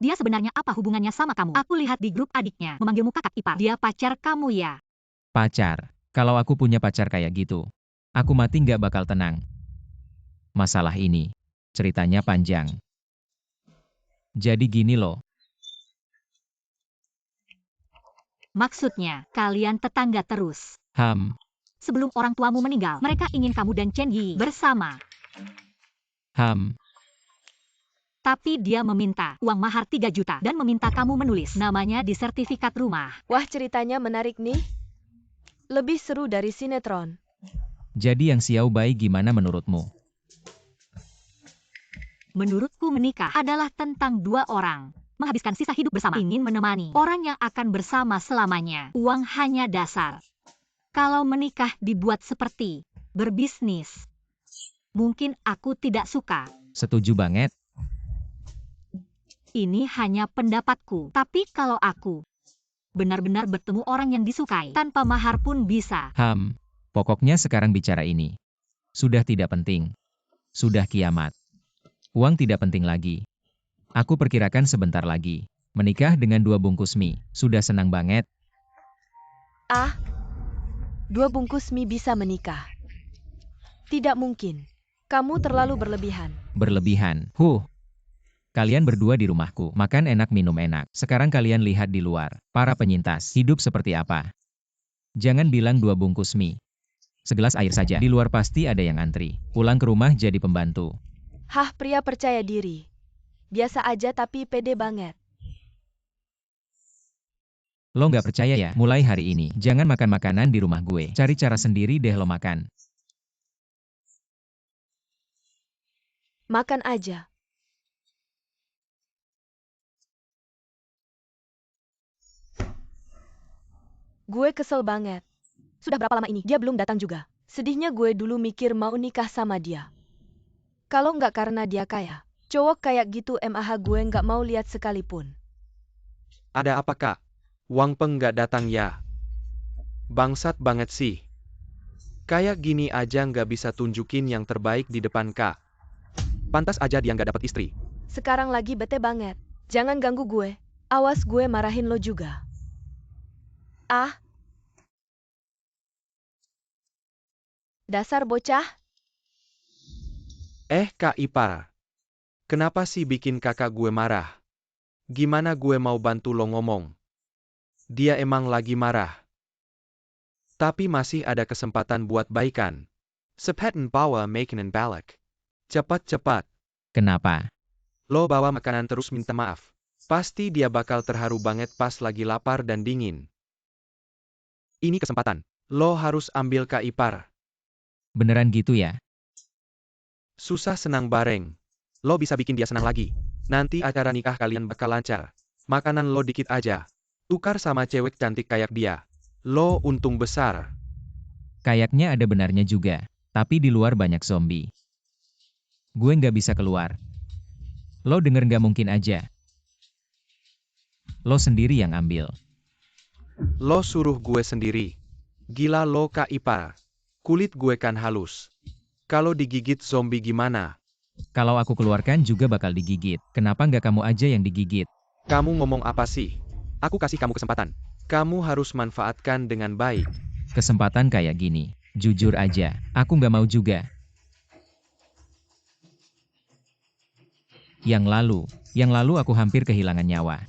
Dia sebenarnya apa hubungannya sama kamu? Aku lihat di grup adiknya memanggilmu kakak ipar. Dia pacar kamu ya? Pacar. Kalau aku punya pacar kayak gitu, aku mati nggak bakal tenang. Masalah ini, ceritanya panjang. Jadi gini loh. Maksudnya, kalian tetangga terus. Sebelum orang tuamu meninggal, mereka ingin kamu dan Chen Yi bersama. Tapi dia meminta uang mahar 3 juta dan meminta kamu menulis namanya di sertifikat rumah. Wah, ceritanya menarik nih. Lebih seru dari sinetron. Jadi yang Xiao Bai gimana menurutmu? Menurutku menikah adalah tentang 2 orang. Menghabiskan sisa hidup bersama. Ingin menemani orang yang akan bersama selamanya. Uang hanya dasar. Kalau menikah dibuat seperti berbisnis, mungkin aku tidak suka. Setuju banget. Ini hanya pendapatku. Tapi kalau aku benar-benar bertemu orang yang disukai, tanpa mahar pun bisa. Pokoknya sekarang bicara ini. Sudah tidak penting. Sudah kiamat. Uang tidak penting lagi. Aku perkirakan sebentar lagi. Menikah dengan 2 bungkus mie. Sudah senang banget. 2 bungkus mie bisa menikah. Tidak mungkin. Kamu terlalu berlebihan. Berlebihan. Kalian berdua di rumahku. Makan enak, minum enak. Sekarang kalian lihat di luar. Para penyintas. Hidup seperti apa? Jangan bilang 2 bungkus mie. Segelas air saja. Di luar pasti ada yang antri. Pulang ke rumah jadi pembantu. Pria percaya diri. Biasa aja tapi pede banget. Lo nggak percaya ya? Mulai hari ini, jangan makan makanan di rumah gue. Cari cara sendiri deh lo makan. Makan aja. Gue kesel banget. Sudah berapa lama ini dia belum datang juga. Sedihnya gue dulu mikir mau nikah sama dia. Kalau nggak karena dia kaya. Cowok kayak gitu gue nggak mau lihat sekalipun. Ada apa kak? Wang Peng nggak datang ya? Bangsat banget sih. Kayak gini aja nggak bisa tunjukin yang terbaik di depan kak. Pantas aja dia nggak dapat istri. Sekarang lagi bete banget. Jangan ganggu gue. Awas gue marahin lo juga. Dasar bocah. Kak Ipar. Kenapa sih bikin kakak gue marah? Gimana gue mau bantu lo ngomong? Dia emang lagi marah. Tapi masih ada kesempatan buat baikan. Sepetan bawa makanan balik. Cepat-cepat. Kenapa? Lo bawa makanan terus minta maaf. Pasti dia bakal terharu banget pas lagi lapar dan dingin. Ini kesempatan. Lo harus ambil Kak Ipar. Beneran gitu ya? Susah senang bareng. Lo bisa bikin dia senang lagi. Nanti acara nikah kalian bakal lancar. Makanan lo dikit aja. Tukar sama cewek cantik kayak dia. Lo untung besar. Kayaknya ada benarnya juga. Tapi di luar banyak zombie. Gue nggak bisa keluar. Lo denger nggak mungkin aja. Lo sendiri yang ambil. Lo suruh gue sendiri. Gila lo Kak Ipar. Kulit gue kan halus. Kalau digigit zombie gimana? Kalau aku keluarkan juga bakal digigit. Kenapa nggak kamu aja yang digigit? Kamu ngomong apa sih? Aku kasih kamu kesempatan. Kamu harus manfaatkan dengan baik. Kesempatan kayak gini. Jujur aja, aku nggak mau juga. Yang lalu aku hampir kehilangan nyawa.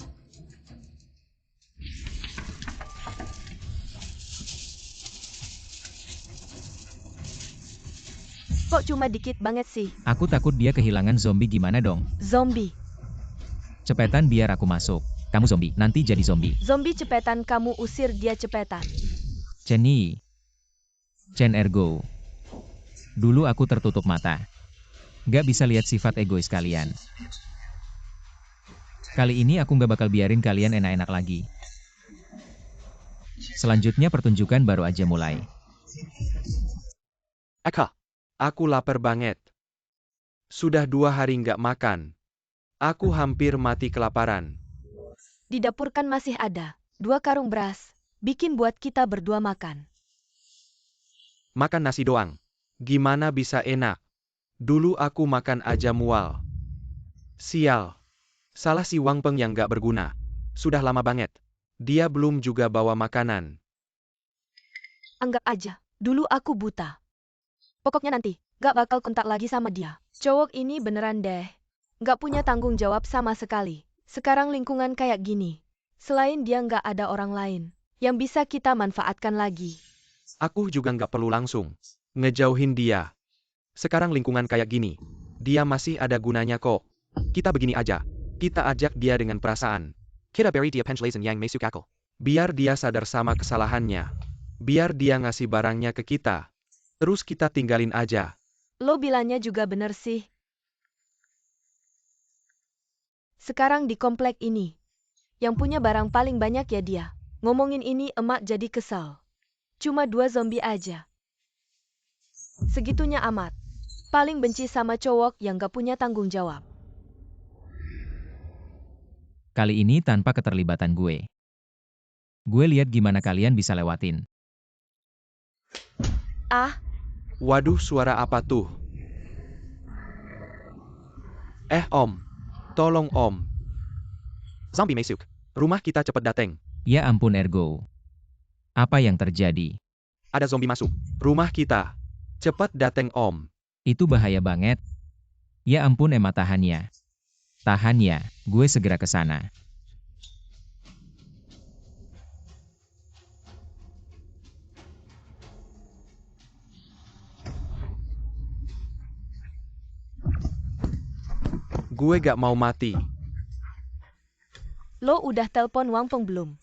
Kok cuma dikit banget sih? Aku takut dia kehilangan zombie, gimana dong? Zombie. Cepetan biar aku masuk. Kamu zombie, nanti jadi zombie. Zombie cepetan, kamu usir dia cepetan. Chen ergo. Dulu aku tertutup mata. Gak bisa lihat sifat egois kalian. Kali ini aku gak bakal biarin kalian enak-enak lagi. Selanjutnya pertunjukan baru aja mulai. Eka, aku lapar banget. Sudah 2 hari nggak makan. Aku hampir mati kelaparan. Di dapur kan masih ada 2 karung beras. Bikin buat kita berdua makan. Makan nasi doang. Gimana bisa enak? Dulu aku makan aja mual. Sial. Salah si Wang Peng yang nggak berguna. Sudah lama banget. Dia belum juga bawa makanan. Anggap aja, dulu aku buta. Pokoknya nanti, gak bakal kontak lagi sama dia. Cowok ini beneran deh. Gak punya tanggung jawab sama sekali. Sekarang lingkungan kayak gini. Selain dia gak ada orang lain yang bisa kita manfaatkan lagi. Aku juga nggak perlu langsung ngejauhin dia. Sekarang lingkungan kayak gini. Dia masih ada gunanya kok. Kita begini aja. Kita ajak dia dengan perasaan. Kita beri dia penjelasan yang masuk akal. Biar dia sadar sama kesalahannya. Biar dia ngasih barangnya ke kita. Terus kita tinggalin aja. Lo bilangnya juga bener sih. Sekarang di komplek ini, yang punya barang paling banyak ya dia. Ngomongin ini emak jadi kesal. Cuma 2 zombie aja. Segitunya amat. Paling benci sama cowok yang gak punya tanggung jawab. Kali ini tanpa keterlibatan gue. Gue lihat gimana kalian bisa lewatin. Ah, Waduh, suara apa tuh? Om. Tolong Om. Zombie masuk. Rumah kita cepet dateng. Ya ampun Ergo. Apa yang terjadi? Ada zombie masuk. Rumah kita. Cepet dateng Om. Itu bahaya banget. Ya ampun Emma, tahan ya. Tahan ya, gue segera ke sana. Gue gak mau mati. lo udah telepon Wang Peng belum?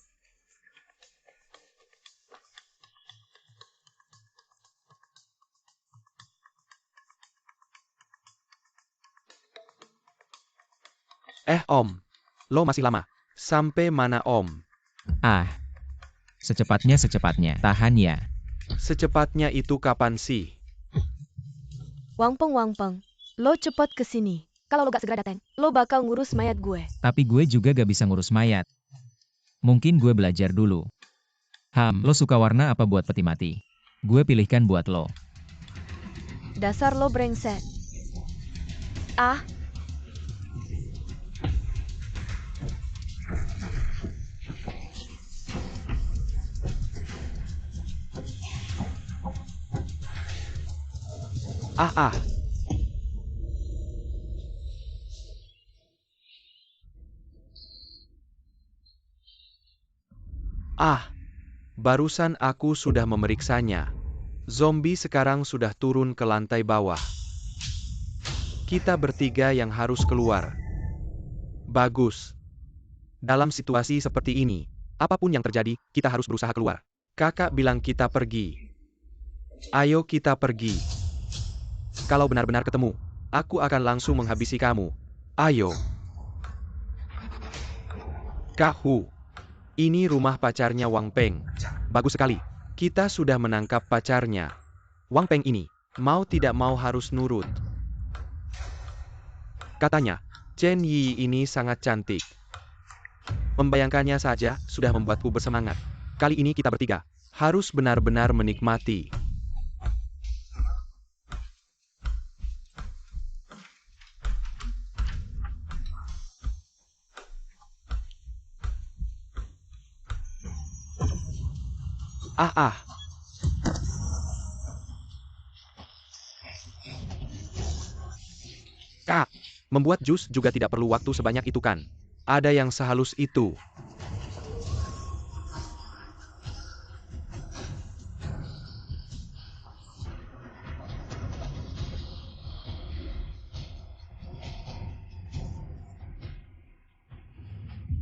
Om. Lo masih lama. Sampai mana Om? Ah. Secepatnya. Tahan ya. Secepatnya itu kapan sih? Wang Peng, lo cepet kesini. Kalau lo gak segera datang, lo bakal ngurus mayat gue. Tapi gue juga gak bisa ngurus mayat. Mungkin gue belajar dulu. Lo suka warna apa buat peti mati? Gue pilihkan buat lo. Dasar lo brengsek. Ah, Ah. Barusan aku sudah memeriksanya. Zombie sekarang sudah turun ke lantai bawah. Kita bertiga yang harus keluar. Bagus. Dalam situasi seperti ini, apapun yang terjadi, kita harus berusaha keluar. Kakak bilang kita pergi. Ayo kita pergi. Kalau benar-benar ketemu, aku akan langsung menghabisi kamu. Ayo. Kahu. Ini rumah pacarnya Wang Peng. Bagus sekali. Kita sudah menangkap pacarnya. Wang Peng ini, mau tidak mau harus nurut. Katanya, Chen Yi ini sangat cantik. Membayangkannya saja sudah membuatku bersemangat. Kali ini kita bertiga harus benar-benar menikmati. Kak, membuat jus juga tidak perlu waktu sebanyak itu kan? Ada yang sehalus itu.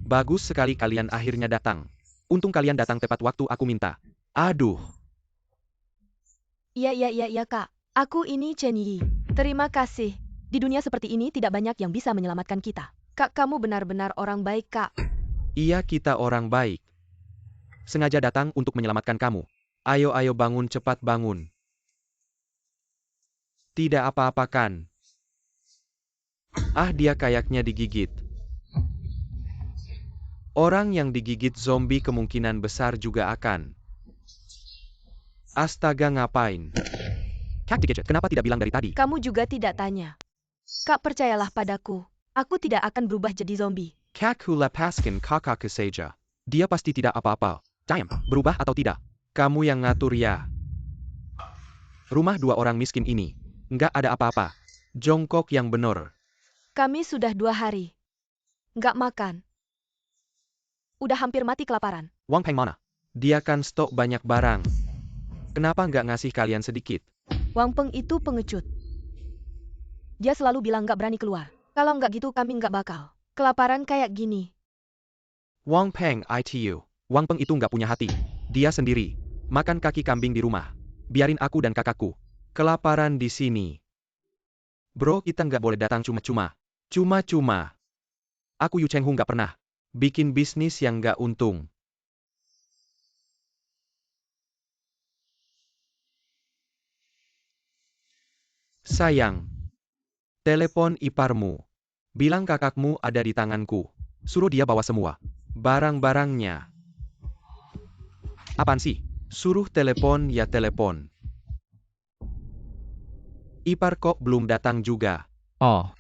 Bagus sekali kalian akhirnya datang. Untung kalian datang tepat waktu aku minta. Aduh. Iya kak. Aku ini Chen Yi. Terima kasih. Di dunia seperti ini tidak banyak yang bisa menyelamatkan kita. Kak, kamu benar-benar orang baik, Kak. Iya, kita orang baik. Sengaja datang untuk menyelamatkan kamu. Ayo bangun, cepat bangun. Tidak apa-apa kan? Dia kayaknya digigit. Orang yang digigit zombie kemungkinan besar juga akan. Astaga, ngapain? Kak digigit, kenapa tidak bilang dari tadi? Kamu juga tidak tanya. Kak, percayalah padaku. Aku tidak akan berubah jadi zombie. Kakku lepaskan kakakku saja. Dia pasti tidak apa-apa. Diam, berubah atau tidak? Kamu yang ngatur ya. Rumah 2 orang miskin ini. Nggak ada apa-apa. Jongkok yang benar. Kami sudah 2 hari. Nggak makan. Udah hampir mati kelaparan. Wang Peng mana? Dia kan stok banyak barang. Kenapa nggak ngasih kalian sedikit? Wang Peng itu pengecut. Dia selalu bilang nggak berani keluar. Kalau nggak gitu kami nggak bakal kelaparan kayak gini. Wang Peng ITU. Wang Peng itu nggak punya hati. Dia sendiri. Makan kaki kambing di rumah. Biarin aku dan kakakku kelaparan di sini. Bro, kita nggak boleh datang cuma-cuma. Cuma-cuma. Aku Yu Cheng Hu nggak pernah bikin bisnis yang nggak untung. Sayang. Telepon iparmu. Bilang kakakmu ada di tanganku. Suruh dia bawa semua barang-barangnya. Apaan sih? Suruh telepon ya telepon. Ipar kok belum datang juga. Oh.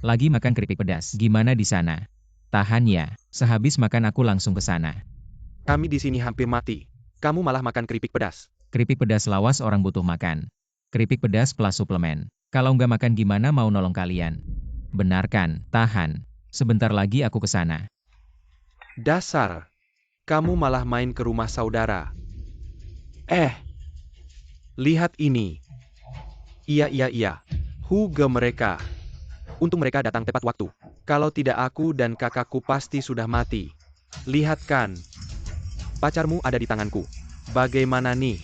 Lagi makan keripik pedas. Gimana di sana? Tahan ya. Sehabis makan aku langsung ke sana. Kami di sini hampir mati. Kamu malah makan keripik pedas. Keripik pedas lawas orang butuh makan. Keripik pedas plus suplemen. Kalau nggak makan gimana mau nolong kalian? Benar kan? Tahan. Sebentar lagi aku ke sana. Dasar. Kamu malah main ke rumah saudara. Lihat ini. Iya. Huge mereka. Untung mereka datang tepat waktu. Kalau tidak aku dan kakakku pasti sudah mati. Lihat kan. Pacarmu ada di tanganku. Bagaimana nih?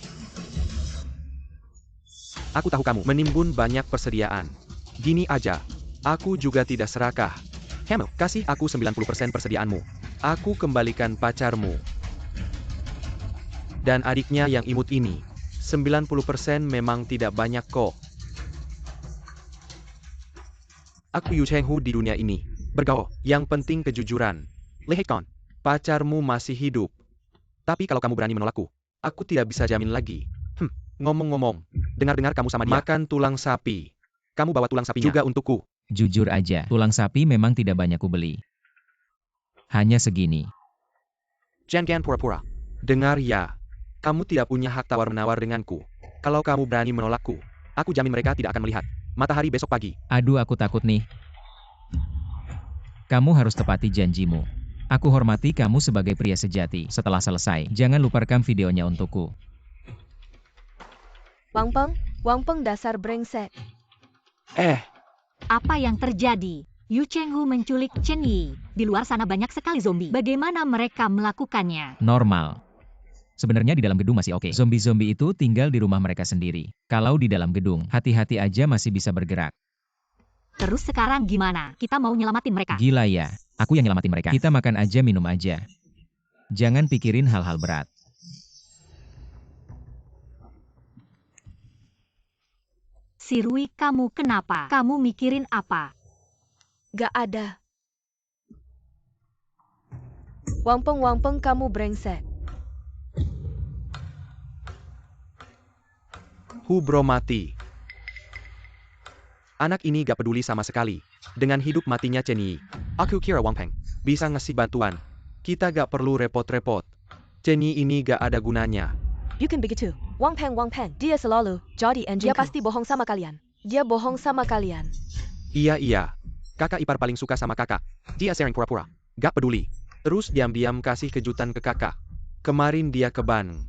Aku tahu kamu menimbun banyak persediaan. Gini aja. Aku juga tidak serakah. Kasih aku 90% persediaanmu. Aku kembalikan pacarmu. Dan adiknya yang imut ini. 90% memang tidak banyak kok. Aku Yu Cheng Hu di dunia ini. Bergaul. Yang penting kejujuran. Lihat, pacarmu masih hidup. Tapi kalau kamu berani menolakku, aku tidak bisa jamin lagi. Ngomong-ngomong, dengar-dengar kamu sama dia makan tulang sapi. Kamu bawa tulang sapinya juga untukku. Jujur aja, tulang sapi memang tidak banyak ku beli. Hanya segini. Jangan pura-pura. Dengar ya. Kamu tidak punya hak tawar-menawar denganku. Kalau kamu berani menolakku, aku jamin mereka tidak akan melihat matahari besok pagi. Aduh, aku takut nih. Kamu harus tepati janjimu. Aku hormati kamu sebagai pria sejati. Setelah selesai, jangan lupakan videonya untukku. Wang Peng dasar brengsek. Apa yang terjadi? Yu Cheng Hu menculik Chen Yi. Di luar sana banyak sekali zombie. Bagaimana mereka melakukannya? Normal. Sebenarnya di dalam gedung masih oke. Zombie-zombie itu tinggal di rumah mereka sendiri. Kalau di dalam gedung, hati-hati aja masih bisa bergerak. Terus sekarang gimana? Kita mau nyelamatin mereka. Gila ya, aku yang nyelamatin mereka. Kita makan aja minum aja. Jangan pikirin hal-hal berat. Si Rui, kamu kenapa? Kamu mikirin apa? Gak ada. Wang Peng, kamu brengsek. Hu bro mati. Anak ini gak peduli sama sekali dengan hidup matinya Chen Yi. Aku kira Wang Peng bisa ngasih bantuan. Kita gak perlu repot-repot. Chen Yi ini gak ada gunanya. Bukan begitu. Wang Peng, dia selalu jadi anjingku. Dia pasti bohong sama kalian. Dia bohong sama kalian. Iya. Kakak ipar paling suka sama kakak. Dia sering pura-pura. Gak peduli. Terus diam-diam kasih kejutan ke kakak. Kemarin dia ke bank.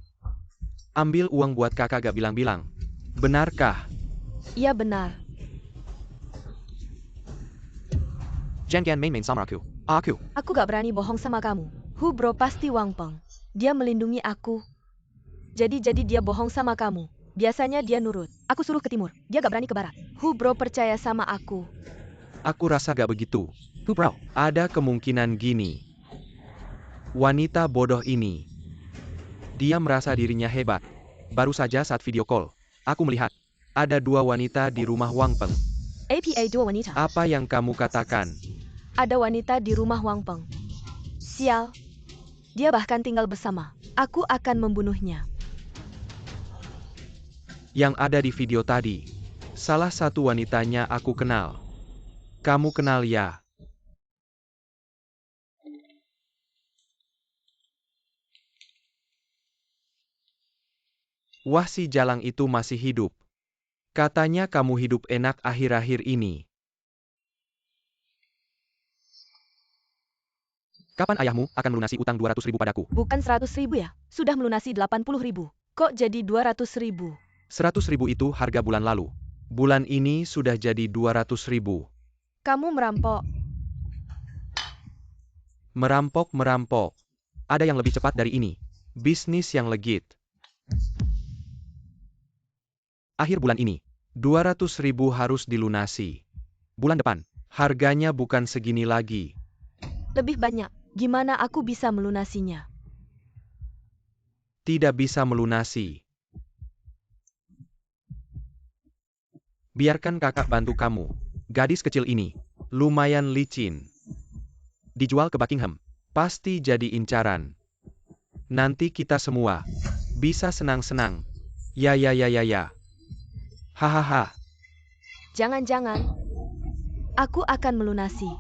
Ambil uang buat kakak gak bilang-bilang. Benarkah? Iya benar. Jangan main-main sama aku. Aku gak berani bohong sama kamu. Hu bro pasti Wang Peng. Dia melindungi aku. Jadi dia bohong sama kamu. Biasanya dia nurut. Aku suruh ke timur. Dia gak berani ke barat. Hu bro percaya sama aku. Aku rasa gak begitu. Hu bro, ada kemungkinan gini. Wanita bodoh ini. Dia merasa dirinya hebat. Baru saja saat video call, aku melihat ada dua wanita di rumah Wang Peng. APA dua wanita. Apa yang kamu katakan? Ada wanita di rumah Wang Peng. Sial. Dia bahkan tinggal bersama. Aku akan membunuhnya. Yang ada di video tadi, salah satu wanitanya aku kenal. Kamu kenal ya? Wah, si Jalang itu masih hidup. Katanya kamu hidup enak akhir-akhir ini. Kapan ayahmu akan melunasi utang 200.000 padaku? Bukan 100.000 ya? Sudah melunasi 80.000. Kok jadi 200.000? 100.000 itu harga bulan lalu. Bulan ini sudah jadi 200.000. Kamu merampok. Merampok. Ada yang lebih cepat dari ini. Bisnis yang legit. Akhir bulan ini, 200.000 harus dilunasi. Bulan depan, harganya bukan segini lagi. Lebih banyak. Gimana aku bisa melunasinya? Tidak bisa melunasi. Biarkan kakak bantu kamu. Gadis kecil ini, lumayan licin. Dijual ke Buckingham, pasti jadi incaran. Nanti kita semua bisa senang-senang. Ya. Hahaha. Jangan-jangan. Aku akan melunasi.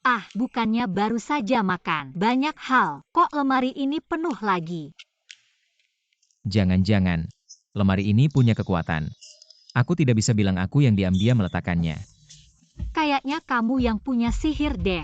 Ah, bukannya baru saja makan. Banyak hal. Kok lemari ini penuh lagi? Jangan-jangan, lemari ini punya kekuatan. Aku tidak bisa bilang aku yang diam-diam meletakkannya. Kayaknya kamu yang punya sihir deh.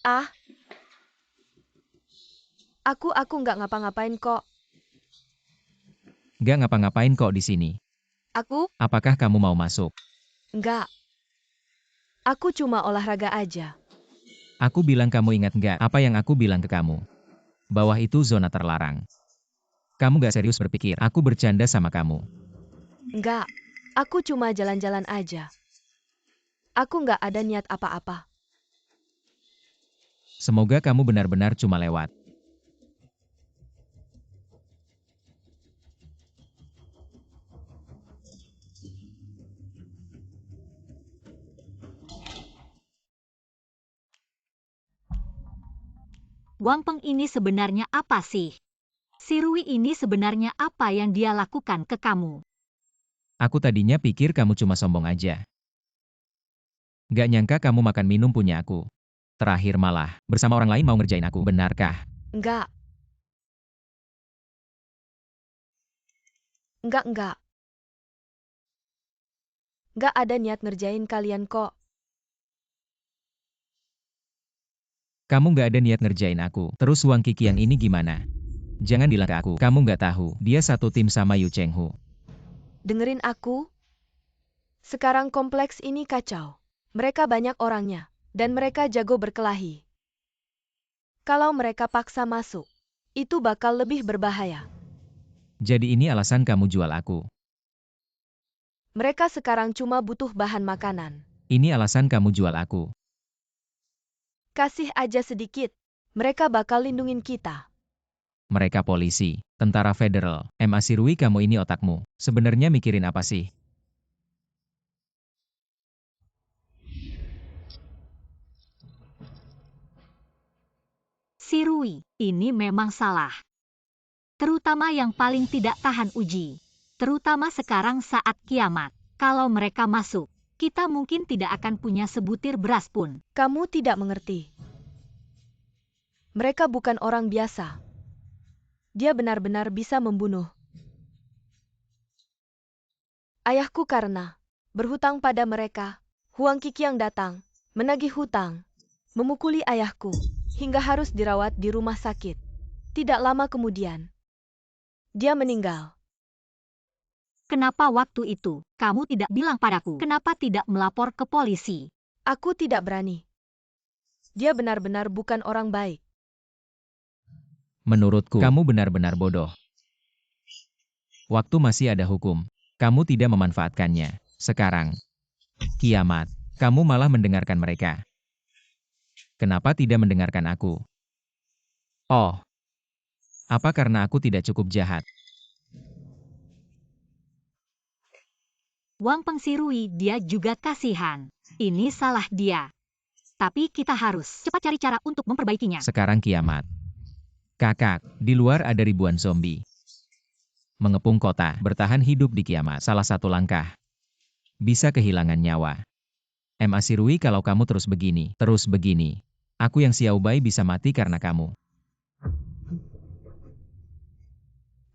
Ah. Aku nggak ngapa-ngapain kok. Gak ngapa-ngapain kok di sini. Aku? Apakah kamu mau masuk? Nggak. Aku cuma olahraga aja. Aku bilang kamu ingat nggak apa yang aku bilang ke kamu? Bawah itu zona terlarang. Kamu gak serius berpikir aku bercanda sama kamu. Nggak. Aku cuma jalan-jalan aja. Aku nggak ada niat apa-apa. Semoga kamu benar-benar cuma lewat. Wang Peng ini sebenarnya apa sih? Si Rui ini sebenarnya apa yang dia lakukan ke kamu? Aku tadinya pikir kamu cuma sombong aja. Gak nyangka kamu makan minum punya aku. Terakhir malah, bersama orang lain mau ngerjain aku, benarkah? Nggak. Nggak. Nggak ada niat ngerjain kalian kok. Kamu gak ada niat ngerjain aku. Terus Wang Kiki yang ini gimana? Jangan bilang ke aku, kamu gak tahu, dia satu tim sama Yu Chenghu. Dengerin aku. Sekarang kompleks ini kacau. Mereka banyak orangnya, dan mereka jago berkelahi. Kalau mereka paksa masuk, itu bakal lebih berbahaya. Jadi ini alasan kamu jual aku. Mereka sekarang cuma butuh bahan makanan. Ini alasan kamu jual aku. Kasih aja sedikit. Mereka bakal lindungin kita. Mereka polisi, tentara federal. Asirui, kamu ini otakmu. Sebenarnya mikirin apa sih? Si Rui, ini memang salah. Terutama yang paling tidak tahan uji. Terutama sekarang saat kiamat. Kalau mereka masuk, kita mungkin tidak akan punya sebutir beras pun. Kamu tidak mengerti. Mereka bukan orang biasa. Dia benar-benar bisa membunuh ayahku karena berhutang pada mereka. Huang Qiqiang datang, menagih hutang, memukuli ayahku, hingga harus dirawat di rumah sakit. Tidak lama kemudian, dia meninggal. Kenapa waktu itu kamu tidak bilang padaku? Kenapa tidak melapor ke polisi? Aku tidak berani. Dia benar-benar bukan orang baik. Menurutku, kamu benar-benar bodoh. Waktu masih ada hukum. Kamu tidak memanfaatkannya. Sekarang, kiamat, kamu malah mendengarkan mereka. Kenapa tidak mendengarkan aku? Oh, apa karena aku tidak cukup jahat? Wang Peng si Rui, dia juga kasihan. Ini salah dia. Tapi kita harus cepat cari cara untuk memperbaikinya. Sekarang kiamat. Kakak, di luar ada ribuan zombie. Mengepung kota, bertahan hidup di kiamat. Salah satu langkah. Bisa kehilangan nyawa. Asirui, kalau kamu terus begini, aku yang Xiao Bai bisa mati karena kamu.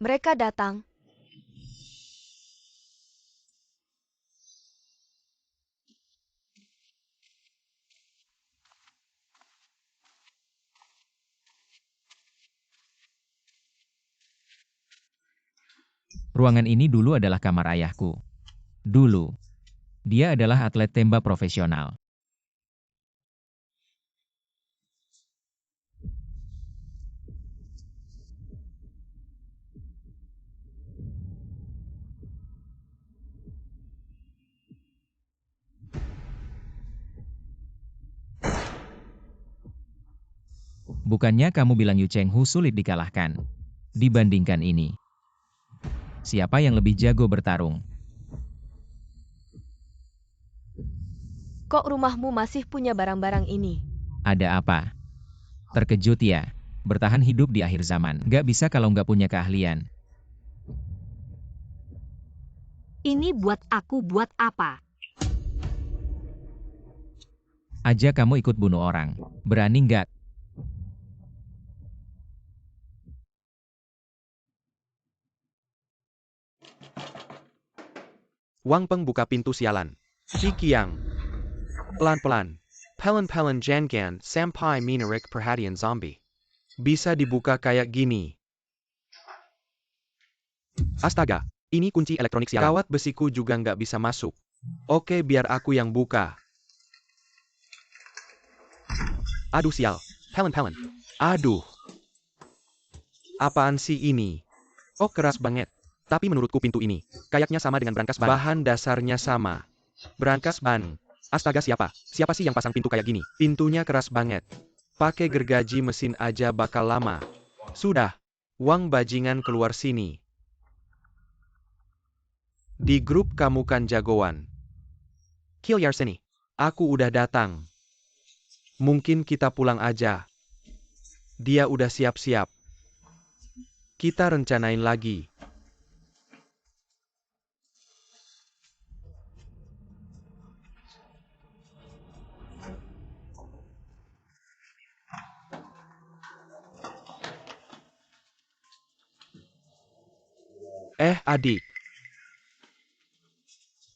Mereka datang. Ruangan ini dulu adalah kamar ayahku. Dulu. Dia adalah atlet tembak profesional. Bukannya kamu bilang Yu Chenghu sulit dikalahkan? Dibandingkan ini. Siapa yang lebih jago bertarung? Kok rumahmu masih punya barang-barang ini? Ada apa? Terkejut ya? Bertahan hidup di akhir zaman. Gak bisa kalau nggak punya keahlian. Ini buat aku buat apa? Aja kamu ikut bunuh orang. Berani nggak? Wang Peng buka pintu sialan. Qiqiang. Pelan-pelan. Pelan-pelan jangan sampai menarik perhatian zombie. Bisa dibuka kayak gini. Astaga, ini kunci elektronik sialan. Kawat besiku juga nggak bisa masuk. Oke, biar aku yang buka. Aduh sial. Pelan-pelan. Aduh. Apaan sih ini? Oh, keras banget. Tapi menurutku pintu ini, kayaknya sama dengan brankas ban. Bahan dasarnya sama. Brankas ban. Astaga, siapa? Siapa sih yang pasang pintu kayak gini? Pintunya keras banget. Pakai gergaji mesin aja bakal lama. Sudah. Wang bajingan keluar sini. Di grup kamu kan jagoan. Kill sini. Aku udah datang. Mungkin kita pulang aja. Dia udah siap-siap. Kita rencanain lagi. Adik.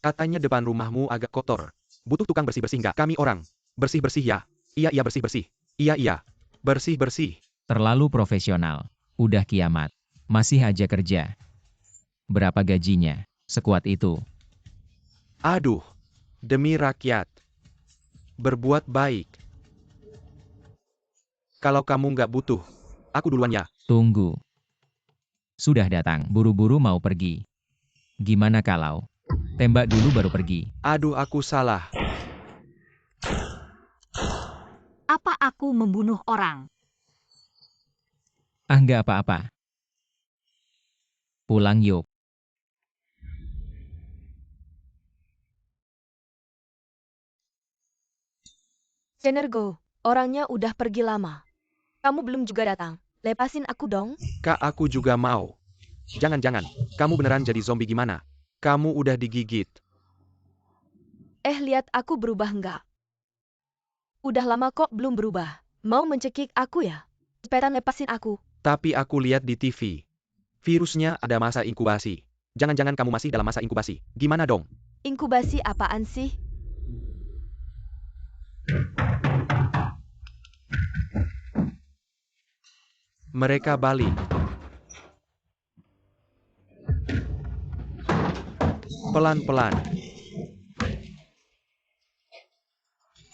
Katanya depan rumahmu agak kotor. Butuh tukang bersih-bersih nggak? Kami orang. Bersih-bersih ya? Iya bersih-bersih. Iya. Bersih-bersih. Terlalu profesional. Udah kiamat. Masih aja kerja. Berapa gajinya? Sekuat itu. Aduh. Demi rakyat. Berbuat baik. Kalau kamu nggak butuh, aku duluan ya. Tunggu. Sudah datang. Buru-buru mau pergi. Gimana kalau tembak dulu baru pergi? Aduh, aku salah. Apa aku membunuh orang? Ah, nggak apa-apa. Pulang yuk. Go, orangnya udah pergi lama. Kamu belum juga datang. Lepasin aku dong. Kak, aku juga mau. Jangan-jangan, kamu beneran jadi zombie gimana? Kamu udah digigit. Lihat aku berubah nggak? Udah lama kok belum berubah. Mau mencekik aku ya? Cepetan lepasin aku. Tapi aku lihat di TV. Virusnya ada masa inkubasi. Jangan-jangan kamu masih dalam masa inkubasi. Gimana dong? Inkubasi apaan sih? Mereka balik. Pelan-pelan.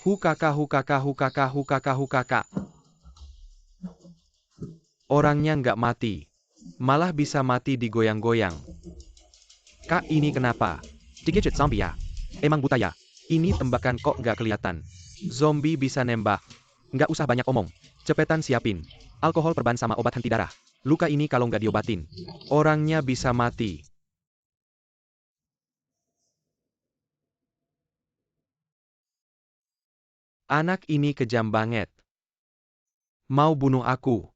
Hukaka, hukaka, hukaka, hukaka, hukaka. Orangnya nggak mati. Malah bisa mati digoyang-goyang. Kak, ini kenapa? Digigit zombie ya? Emang buta ya? Ini tembakan kok nggak kelihatan. Zombie bisa nembak. Nggak usah banyak omong. Cepetan siapin. Alkohol perban sama obat henti darah. Luka ini kalau nggak diobatin, orangnya bisa mati. Anak ini kejam banget. Mau bunuh aku.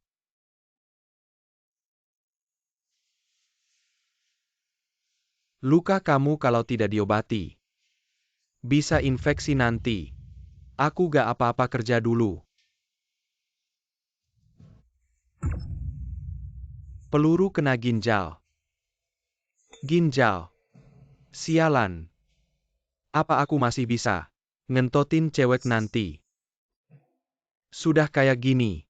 Luka kamu kalau tidak diobati bisa infeksi nanti. Aku gak apa-apa kerja dulu. Peluru kena ginjal. Ginjal. Sialan. Apa aku masih bisa ngentotin cewek nanti? Sudah kayak gini.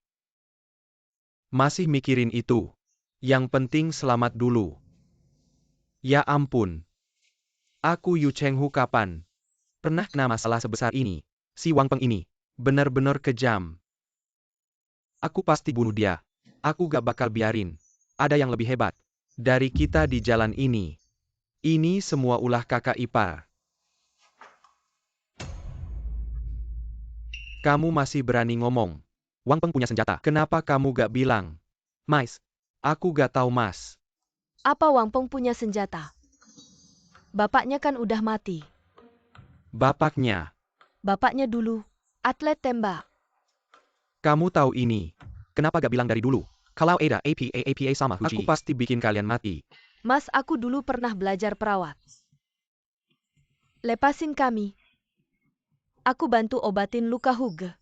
Masih mikirin itu. Yang penting selamat dulu. Ya ampun. Aku Yu Chenghu kapan pernah kena masalah sebesar ini? Si Wang Peng ini benar-benar kejam. Aku pasti bunuh dia. Aku gak bakal biarin ada yang lebih hebat dari kita di jalan ini. Ini semua ulah kakak ipar. Kamu masih berani ngomong. Wang Peng punya senjata. Kenapa kamu gak bilang? Mas, aku gak tahu mas. Apa Wang Peng punya senjata? Bapaknya kan udah mati. Bapaknya. Bapaknya dulu atlet tembak. Kamu tahu ini. Kenapa gak bilang dari dulu? Kalau ada APA sama Huji, aku pasti bikin kalian mati. Mas, aku dulu pernah belajar perawat. Lepasin kami. Aku bantu obatin luka Huge.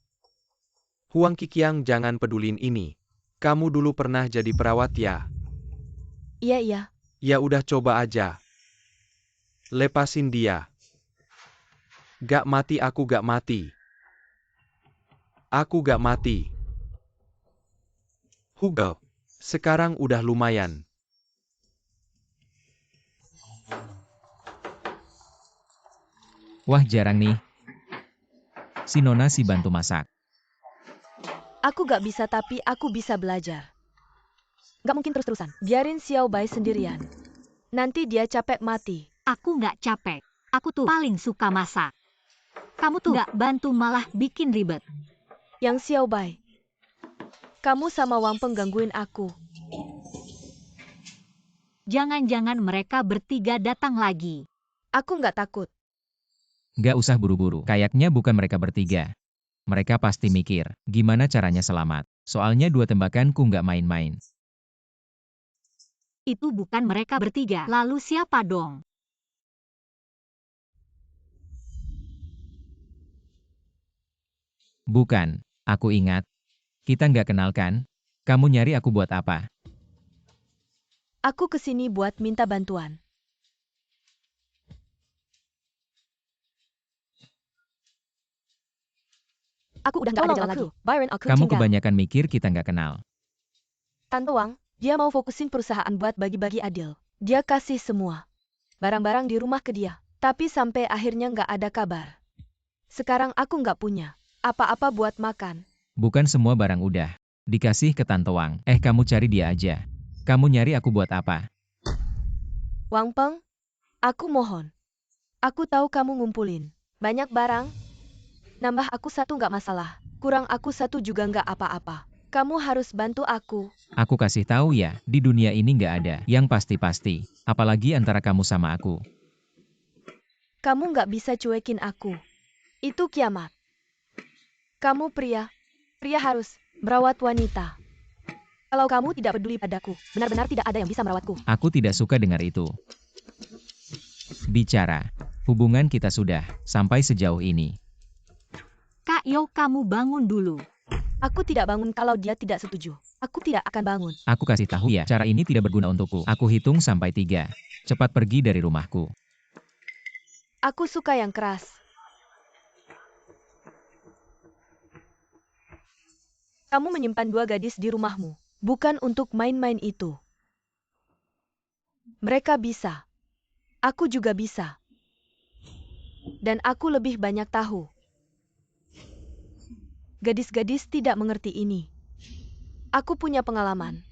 Huang Qiqiang, jangan pedulin ini. Kamu dulu pernah jadi perawat ya? Iya. Ya udah coba aja. Lepasin dia. Gak mati, aku gak mati. Aku gak mati. Hugo, sekarang udah lumayan. Wah, jarang nih. Si Nona si bantu masak. Aku gak bisa tapi aku bisa belajar. Gak mungkin terus-terusan. Biarin Xiao Bai sendirian. Nanti dia capek mati. Aku nggak capek. Aku tuh paling suka masak. Kamu tuh nggak bantu malah bikin ribet. Yang Xiao Bai. Kamu sama Wang Peng gangguin aku. Jangan-jangan mereka bertiga datang lagi. Aku nggak takut. Nggak usah buru-buru. Kayaknya bukan mereka bertiga. Mereka pasti mikir, gimana caranya selamat. Soalnya 2 tembakanku nggak main-main. Itu bukan mereka bertiga. Lalu siapa dong? Bukan, aku ingat. Kita nggak kenal kan? Kamu nyari aku buat apa? Aku kesini buat minta bantuan. Aku udah nggak ada jalan lagi. Byron, aku Kamu tinggal. kebanyakan mikir kita nggak kenal. Tante Wang, dia mau fokusin perusahaan buat bagi-bagi adil. Dia kasih semua barang-barang di rumah ke dia. Tapi sampai akhirnya nggak ada kabar. Sekarang aku nggak punya apa-apa buat makan. Bukan semua barang udah dikasih ke Tante Wang. Kamu cari dia aja. Kamu nyari aku buat apa? Wang Peng, aku mohon. Aku tahu kamu ngumpulin banyak barang. Nambah aku 1 nggak masalah. Kurang aku satu juga nggak apa-apa. Kamu harus bantu aku. Aku kasih tahu ya, di dunia ini nggak ada yang pasti-pasti. Apalagi antara kamu sama aku. Kamu nggak bisa cuekin aku. Itu kiamat. Kamu pria. Pria harus merawat wanita. Kalau kamu tidak peduli padaku, benar-benar tidak ada yang bisa merawatku. Aku tidak suka dengar itu. Bicara. Hubungan kita sudah sampai sejauh ini. Kak Yo, kamu bangun dulu. Aku tidak bangun kalau dia tidak setuju. Aku tidak akan bangun. Aku kasih tahu ya, cara ini tidak berguna untukku. Aku hitung sampai 3. Cepat pergi dari rumahku. Aku suka yang keras. Kamu menyimpan 2 gadis di rumahmu, bukan untuk main-main itu. Mereka bisa. Aku juga bisa. Dan aku lebih banyak tahu. Gadis-gadis tidak mengerti ini. Aku punya pengalaman.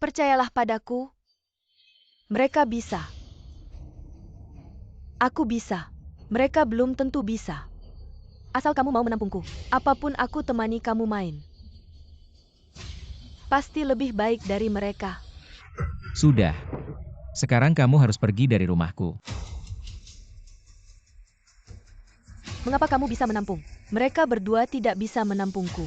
Percayalah padaku. Mereka bisa. Aku bisa. Mereka belum tentu bisa. Asal kamu mau menampungku. Apapun aku temani kamu main. Pasti lebih baik dari mereka. Sudah. Sekarang kamu harus pergi dari rumahku. Mengapa kamu bisa menampung? Mereka berdua tidak bisa menampungku.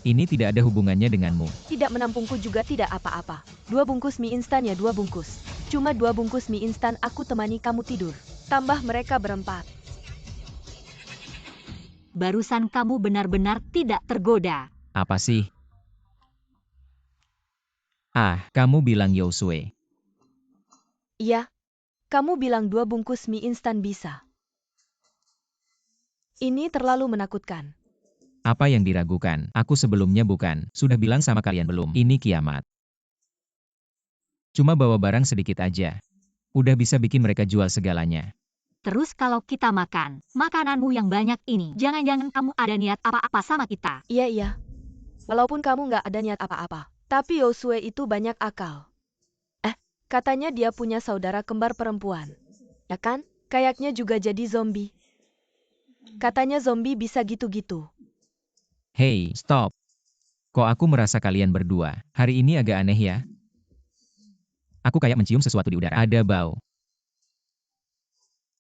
Ini tidak ada hubungannya denganmu. Tidak menampungku juga tidak apa-apa. 2 bungkus mie instan ya 2 bungkus. Cuma 2 bungkus mie instan aku temani kamu tidur. Tambah mereka berempat. Barusan kamu benar-benar tidak tergoda. Apa sih? Ah, kamu bilang Yosue. Iya. Kamu bilang 2 bungkus mie instan bisa. Ini terlalu menakutkan. Apa yang diragukan? Aku sebelumnya bukan. Sudah bilang sama kalian belum? Ini kiamat. Cuma bawa barang sedikit aja. Udah bisa bikin mereka jual segalanya. Terus kalau kita makan, makananmu yang banyak ini, jangan-jangan kamu ada niat apa-apa sama kita. Iya. Walaupun kamu nggak ada niat apa-apa. Tapi Yosue itu banyak akal. Katanya dia punya saudara kembar perempuan. Ya kan? Kayaknya juga jadi zombie. Katanya zombie bisa gitu-gitu. Hey, stop. Kok aku merasa kalian berdua hari ini agak aneh ya? Aku kayak mencium sesuatu di udara. Ada bau.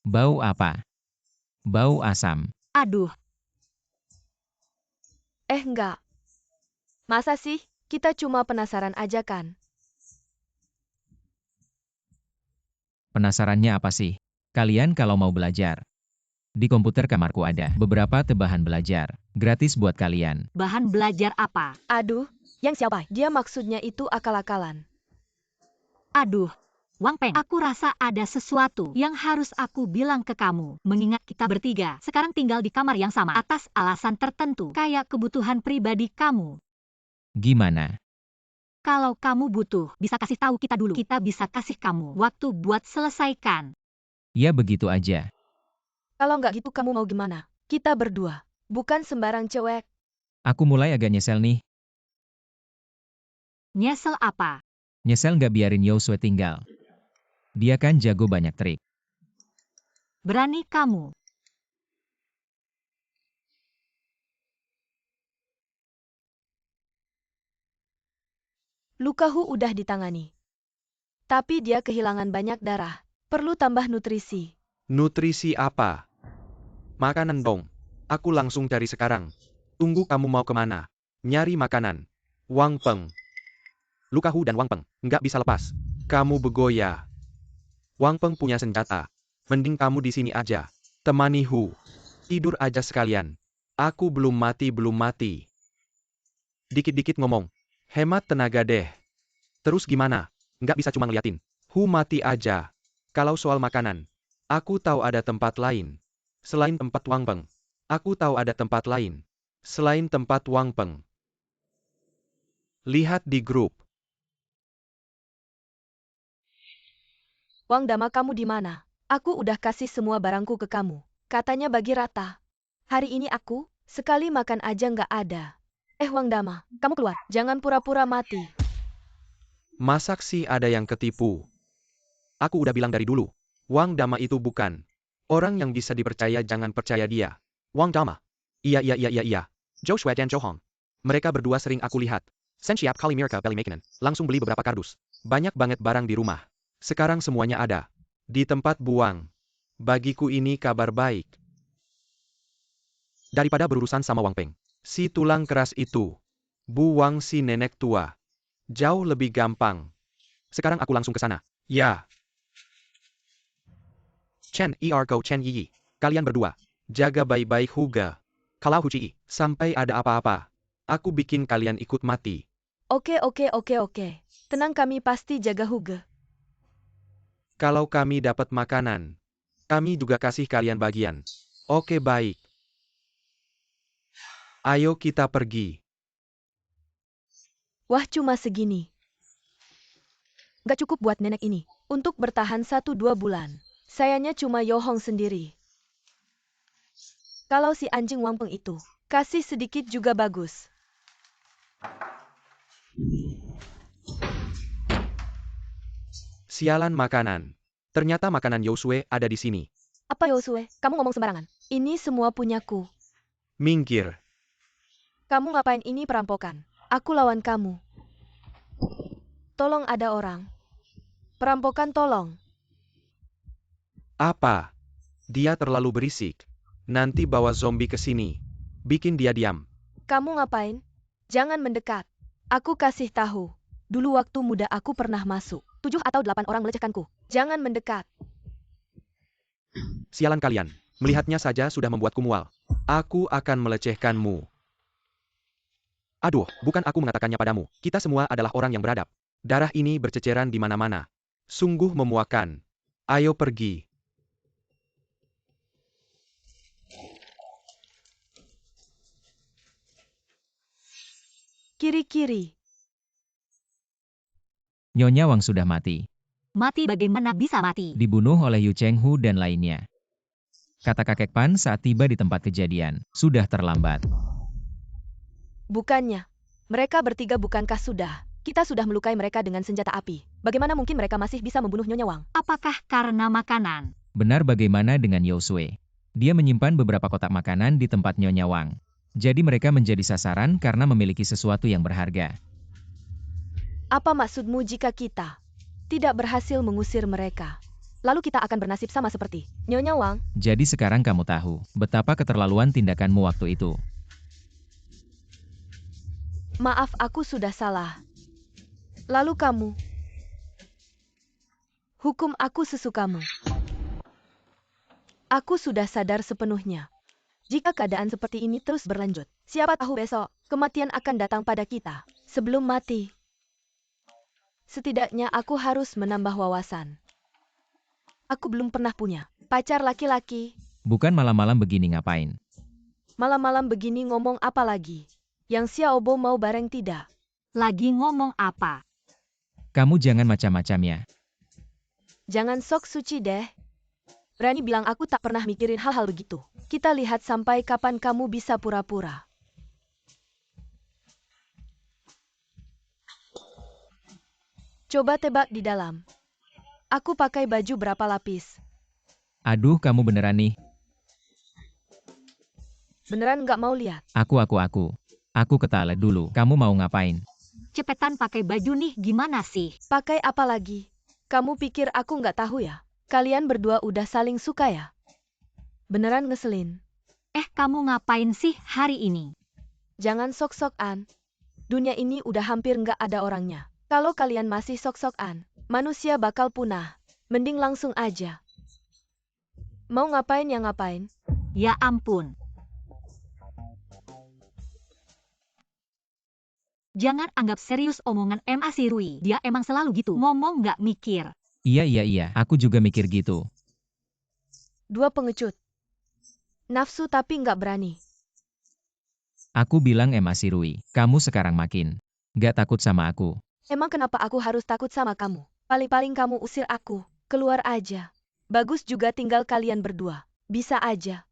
Bau apa? Bau asam. Aduh, Enggak. Masa sih? Kita cuma penasaran aja kan? Penasarannya apa sih? Kalian kalau mau belajar. Di komputer kamarku ada beberapa tebahan belajar. Gratis buat kalian. bahan belajar apa? Aduh, yang siapa? Dia maksudnya itu akal-akalan. Aduh, Wang Peng, aku rasa ada sesuatu yang harus aku bilang ke kamu. Mengingat kita bertiga sekarang tinggal di kamar yang sama atas alasan tertentu, kayak kebutuhan pribadi kamu. Gimana? Kalau kamu butuh, bisa kasih tahu kita dulu. Kita bisa kasih kamu waktu buat selesaikan. Ya begitu aja. Kalau nggak gitu kamu mau gimana? Kita berdua. Bukan sembarang cewek. Aku mulai agak nyesel nih. Nyesel apa? Nyesel nggak biarin Yosue tinggal. Dia kan jago banyak trik. Berani kamu. Lukahu udah ditangani. Tapi dia kehilangan banyak darah. Perlu tambah nutrisi. Nutrisi apa? Makanan dong. Aku langsung cari sekarang. Tunggu kamu mau kemana? Nyari makanan. Wang Peng. Lukahu dan Wang Peng nggak bisa lepas. Kamu begoya. Wang Peng punya senjata. Mending kamu di sini aja. Temani Hu. Tidur aja sekalian. Aku belum mati. Dikit-dikit ngomong. Hemat tenaga deh. Terus gimana? Nggak bisa cuma ngeliatin. Hu mati aja. Kalau soal makanan, aku tahu ada tempat lain. Selain tempat Wang Peng. Aku tahu ada tempat lain. Selain tempat Wang Peng. Lihat di grup. Wang Dama kamu di mana? Aku udah kasih semua barangku ke kamu. Katanya bagi rata. Hari ini aku, sekali makan aja nggak ada. Wang Dama, kamu keluar. Jangan pura-pura mati. Masak sih ada yang ketipu. Aku udah bilang dari dulu. Wang Dama itu bukan orang yang bisa dipercaya, jangan percaya dia. Wang Dama. Iya. Zhou Shui dan Zhou Hong. Mereka berdua sering aku lihat. Sen siap kali Mirka beli makanan. Langsung beli beberapa kardus. Banyak banget barang di rumah. Sekarang semuanya ada. Di tempat buang. Bagiku ini kabar baik. Daripada berurusan sama Wang Peng. Si tulang keras itu. Buang si nenek tua. Jauh lebih gampang. Sekarang aku langsung ke sana. Ya. Chen Go Chen Yi. Kalian berdua. Jaga baik-baik Huga. Kalau Huci, sampai ada apa-apa. Aku bikin kalian ikut mati. Oke. Tenang, kami pasti jaga Huge. Kalau kami dapat makanan, kami juga kasih kalian bagian. Oke, baik. Ayo kita pergi. Wah, cuma segini. Gak cukup buat nenek ini. Untuk bertahan 1-2 bulan. Sayanya cuma Yohong sendiri. Kalau si anjing Wang Peng itu, kasih sedikit juga bagus. Sialan makanan. Ternyata makanan Yosue ada di sini. Apa Yosue? Kamu ngomong sembarangan. Ini semua punyaku. Minggir. Kamu ngapain, ini perampokan? Aku lawan kamu. Tolong, ada orang. Perampokan, tolong. Apa? Dia terlalu berisik. Nanti bawa zombie ke sini. Bikin dia diam. Kamu ngapain? Jangan mendekat. Aku kasih tahu. Dulu waktu muda aku pernah masuk. 7 atau 8 orang melecehkanku. Jangan mendekat. Sialan kalian. Melihatnya saja sudah membuatku mual. Aku akan melecehkanmu. Aduh, bukan aku mengatakannya padamu. Kita semua adalah orang yang beradab. Darah ini berceceran di mana-mana. Sungguh memuakan. Ayo pergi. Kiri-kiri. Nyonya Wang sudah mati. Mati bagaimana bisa mati? Dibunuh oleh Yu Chenghu dan lainnya. Kata kakek Pan saat tiba di tempat kejadian. Sudah terlambat. Bukannya. Mereka bertiga bukankah sudah? Kita sudah melukai mereka dengan senjata api. Bagaimana mungkin mereka masih bisa membunuh Nyonya Wang? Apakah karena makanan? Benar, bagaimana dengan Yosue? Dia menyimpan beberapa kotak makanan di tempat Nyonya Wang. Jadi mereka menjadi sasaran karena memiliki sesuatu yang berharga. Apa maksudmu jika kita tidak berhasil mengusir mereka? Lalu kita akan bernasib sama seperti Nyonya Wang? Jadi sekarang kamu tahu betapa keterlaluan tindakanmu waktu itu. Maaf, aku sudah salah. Lalu kamu? Hukum aku sesukamu. Aku sudah sadar sepenuhnya. Jika keadaan seperti ini terus berlanjut, siapa tahu besok kematian akan datang pada kita. Sebelum mati, setidaknya aku harus menambah wawasan. Aku belum pernah punya pacar laki-laki. Bukan malam-malam begini ngapain? Malam-malam begini ngomong apa lagi? Yang Xiaobo mau bareng tidak? Lagi ngomong apa? Kamu jangan macam-macam ya. Jangan sok suci deh. Berani bilang aku tak pernah mikirin hal-hal begitu. Kita lihat sampai kapan kamu bisa pura-pura. Coba tebak di dalam. Aku pakai baju berapa lapis? Aduh, kamu beneran nih. Beneran nggak mau lihat? Aku ke toilet dulu. Kamu mau ngapain? Cepetan pakai baju nih, gimana sih? Pakai apa lagi? Kamu pikir aku nggak tahu ya? Kalian berdua udah saling suka ya? Beneran ngeselin. Kamu ngapain sih hari ini? Jangan sok-sokan. Dunia ini udah hampir nggak ada orangnya. Kalau kalian masih sok-sokan, manusia bakal punah. Mending langsung aja. Mau ngapain ya ngapain? Ya ampun. Jangan anggap serius omongan Ma Sirui. Dia emang selalu gitu. Ngomong nggak mikir. Iya. Aku juga mikir gitu. Dua pengecut. Nafsu tapi nggak berani. Aku bilang Ma Sirui, kamu sekarang makin gak takut sama aku. Emang kenapa aku harus takut sama kamu? Paling-paling kamu usir aku. Keluar aja. Bagus juga tinggal kalian berdua. Bisa aja.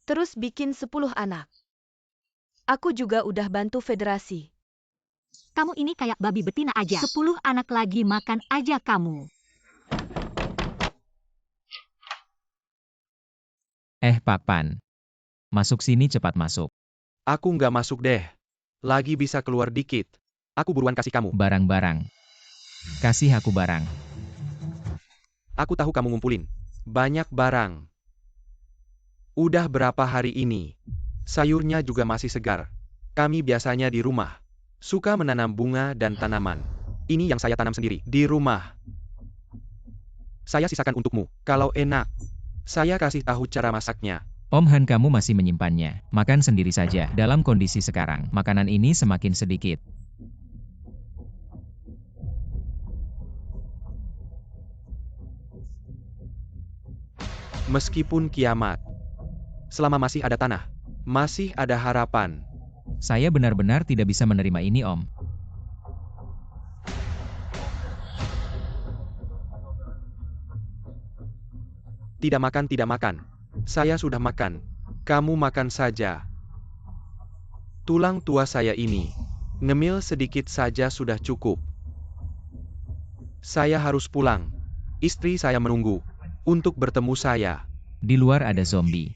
Terus bikin 10 anak. Aku juga udah bantu federasi. Kamu ini kayak babi betina aja. 10 anak lagi makan aja kamu. Pak Pan. Masuk sini cepat masuk. Aku nggak masuk deh. Lagi bisa keluar dikit. Aku buruan kasih kamu. Barang-barang. Kasih aku barang. Aku tahu kamu ngumpulin banyak barang. Udah berapa hari ini? Sayurnya juga masih segar. Kami biasanya di rumah suka menanam bunga dan tanaman. Ini yang saya tanam sendiri di rumah. Saya sisakan untukmu. Kalau enak, saya kasih tahu cara masaknya. Om Han, kamu masih menyimpannya. Makan sendiri saja. Dalam kondisi sekarang, makanan ini semakin sedikit. Meskipun kiamat, selama masih ada tanah, masih ada harapan. Saya benar-benar tidak bisa menerima ini, Om. Tidak makan, tidak makan. Saya sudah makan. Kamu makan saja. Tulang tua saya ini, ngemil sedikit saja sudah cukup. Saya harus pulang. Istri saya menunggu untuk bertemu saya. Di luar ada zombie.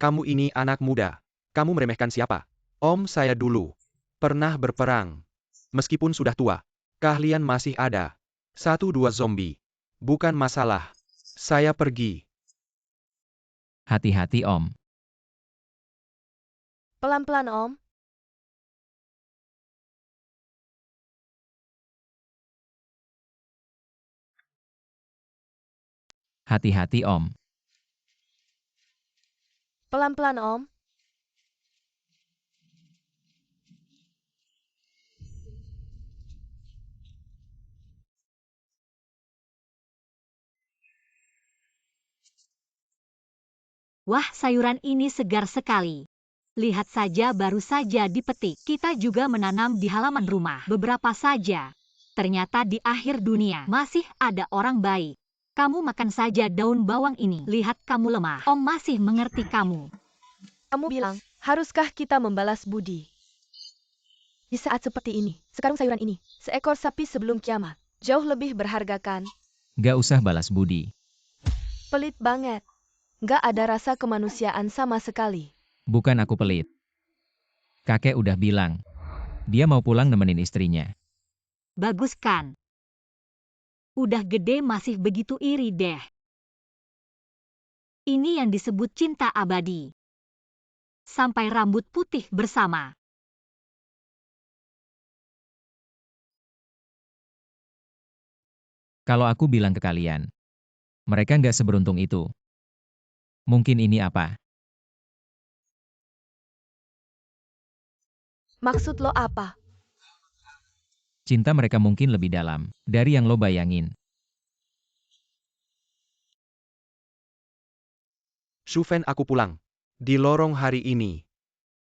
Kamu ini anak muda. Kamu meremehkan siapa? Om saya dulu pernah berperang. Meskipun sudah tua, keahlian masih ada. 1-2 zombie. Bukan masalah. Saya pergi. Hati-hati, Om. Pelan-pelan, Om. Hati-hati, Om. Pelan-pelan, Om. Wah, sayuran ini segar sekali. Lihat saja, baru saja dipetik. Kita juga menanam di halaman rumah. Beberapa saja. Ternyata di akhir dunia masih ada orang baik. Kamu makan saja daun bawang ini. Lihat kamu lemah. Om masih mengerti kamu. Kamu bilang, haruskah kita membalas budi? Di saat seperti ini, sekarang sayuran ini, seekor sapi sebelum kiamat, jauh lebih berharga kan? Gak usah balas budi. Pelit banget. Nggak ada rasa kemanusiaan sama sekali. Bukan aku pelit. Kakek udah bilang. Dia mau pulang nemenin istrinya. Bagus kan? Udah gede masih begitu iri deh. Ini yang disebut cinta abadi. Sampai rambut putih bersama. Kalau aku bilang ke kalian, mereka nggak seberuntung itu. Mungkin ini apa? Maksud lo apa? Cinta mereka mungkin lebih dalam dari yang lo bayangin. Shufen, aku pulang. Di lorong hari ini.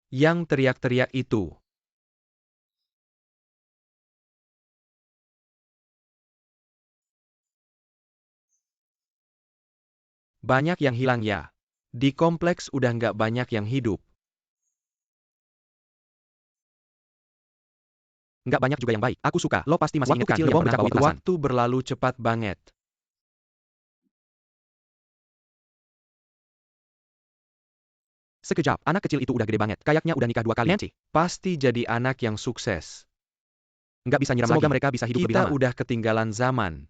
Yang teriak-teriak itu. Banyak yang hilang ya. Di kompleks udah nggak banyak yang hidup. Nggak banyak juga yang baik. Aku suka. Lo pasti masih ingat kan yang pernah bawa petasan. Waktu berlalu cepat banget. Sekejap, anak kecil itu udah gede banget. Kayaknya udah nikah 2 kali. Nancy, pasti jadi anak yang sukses. Nggak bisa nyiram lagi. Semoga mereka bisa hidup lebih lama. Kita udah ketinggalan zaman.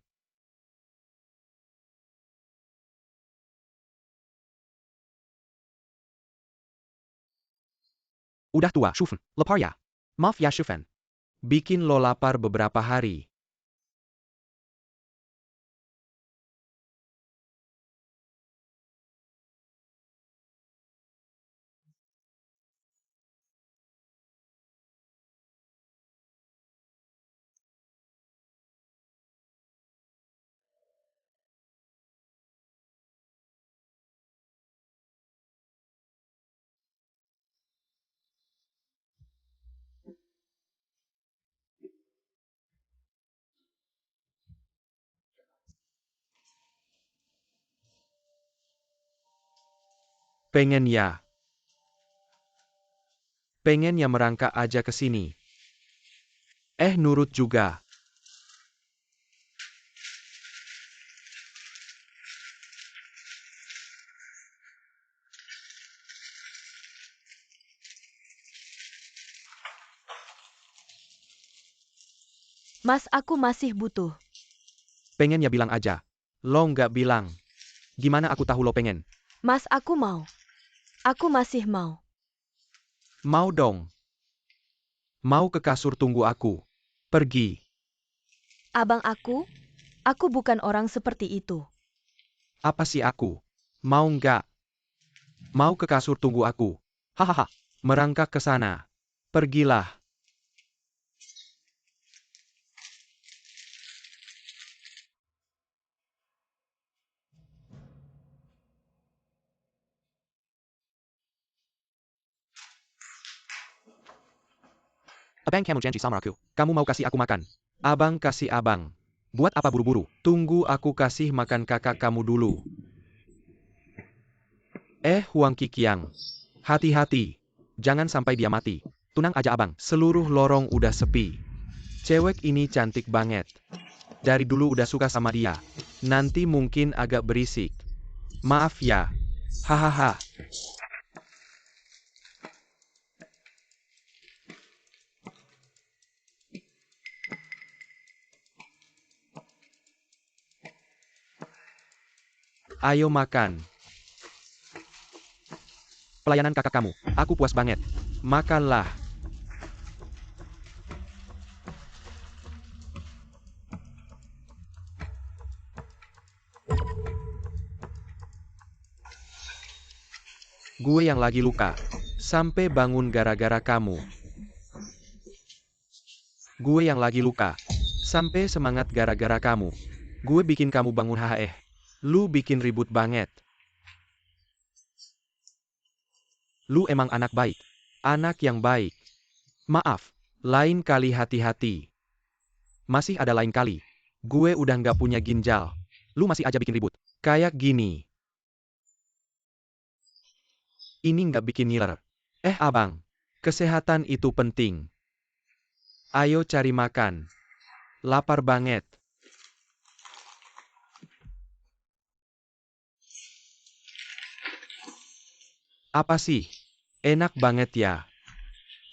Udah tua, Shufen. Lapar ya? Maaf ya, Shufen. Bikin lo lapar beberapa hari. Pengen ya? Pengen ya merangkak aja ke sini. Nurut juga. Mas, aku masih butuh. Pengen ya bilang aja. Lo nggak bilang. Gimana aku tahu lo pengen? Mas, aku mau. Aku masih mau. Mau dong. Mau ke kasur tunggu aku. Pergi. Abang aku bukan orang seperti itu. Apa sih aku? Mau nggak? Mau ke kasur tunggu aku. Hahaha. Merangkak ke sana. Pergilah. Abang kamu janji sama aku. Kamu mau kasih aku makan. Abang kasih abang. Buat apa buru-buru? Tunggu aku kasih makan kakak kamu dulu. Huang Kikiang. Hati-hati. Jangan sampai dia mati. Tunang aja abang. Seluruh lorong udah sepi. Cewek ini cantik banget. Dari dulu udah suka sama dia. Nanti mungkin agak berisik. Maaf ya. Hahaha. Ayo makan. Pelayanan kakak kamu. Aku puas banget. Makanlah. Gue yang lagi luka. Sampai bangun gara-gara kamu. Gue yang lagi luka. Sampai semangat gara-gara kamu. Gue bikin kamu bangun hahaha. Lu bikin ribut banget. Lu emang anak baik. Anak yang baik. Maaf. Lain kali hati-hati. Masih ada lain kali. Gue udah nggak punya ginjal. Lu masih aja bikin ribut. Kayak gini. Ini nggak bikin ngiler. Abang. Kesehatan itu penting. Ayo cari makan. Lapar banget. Apa sih? Enak banget ya.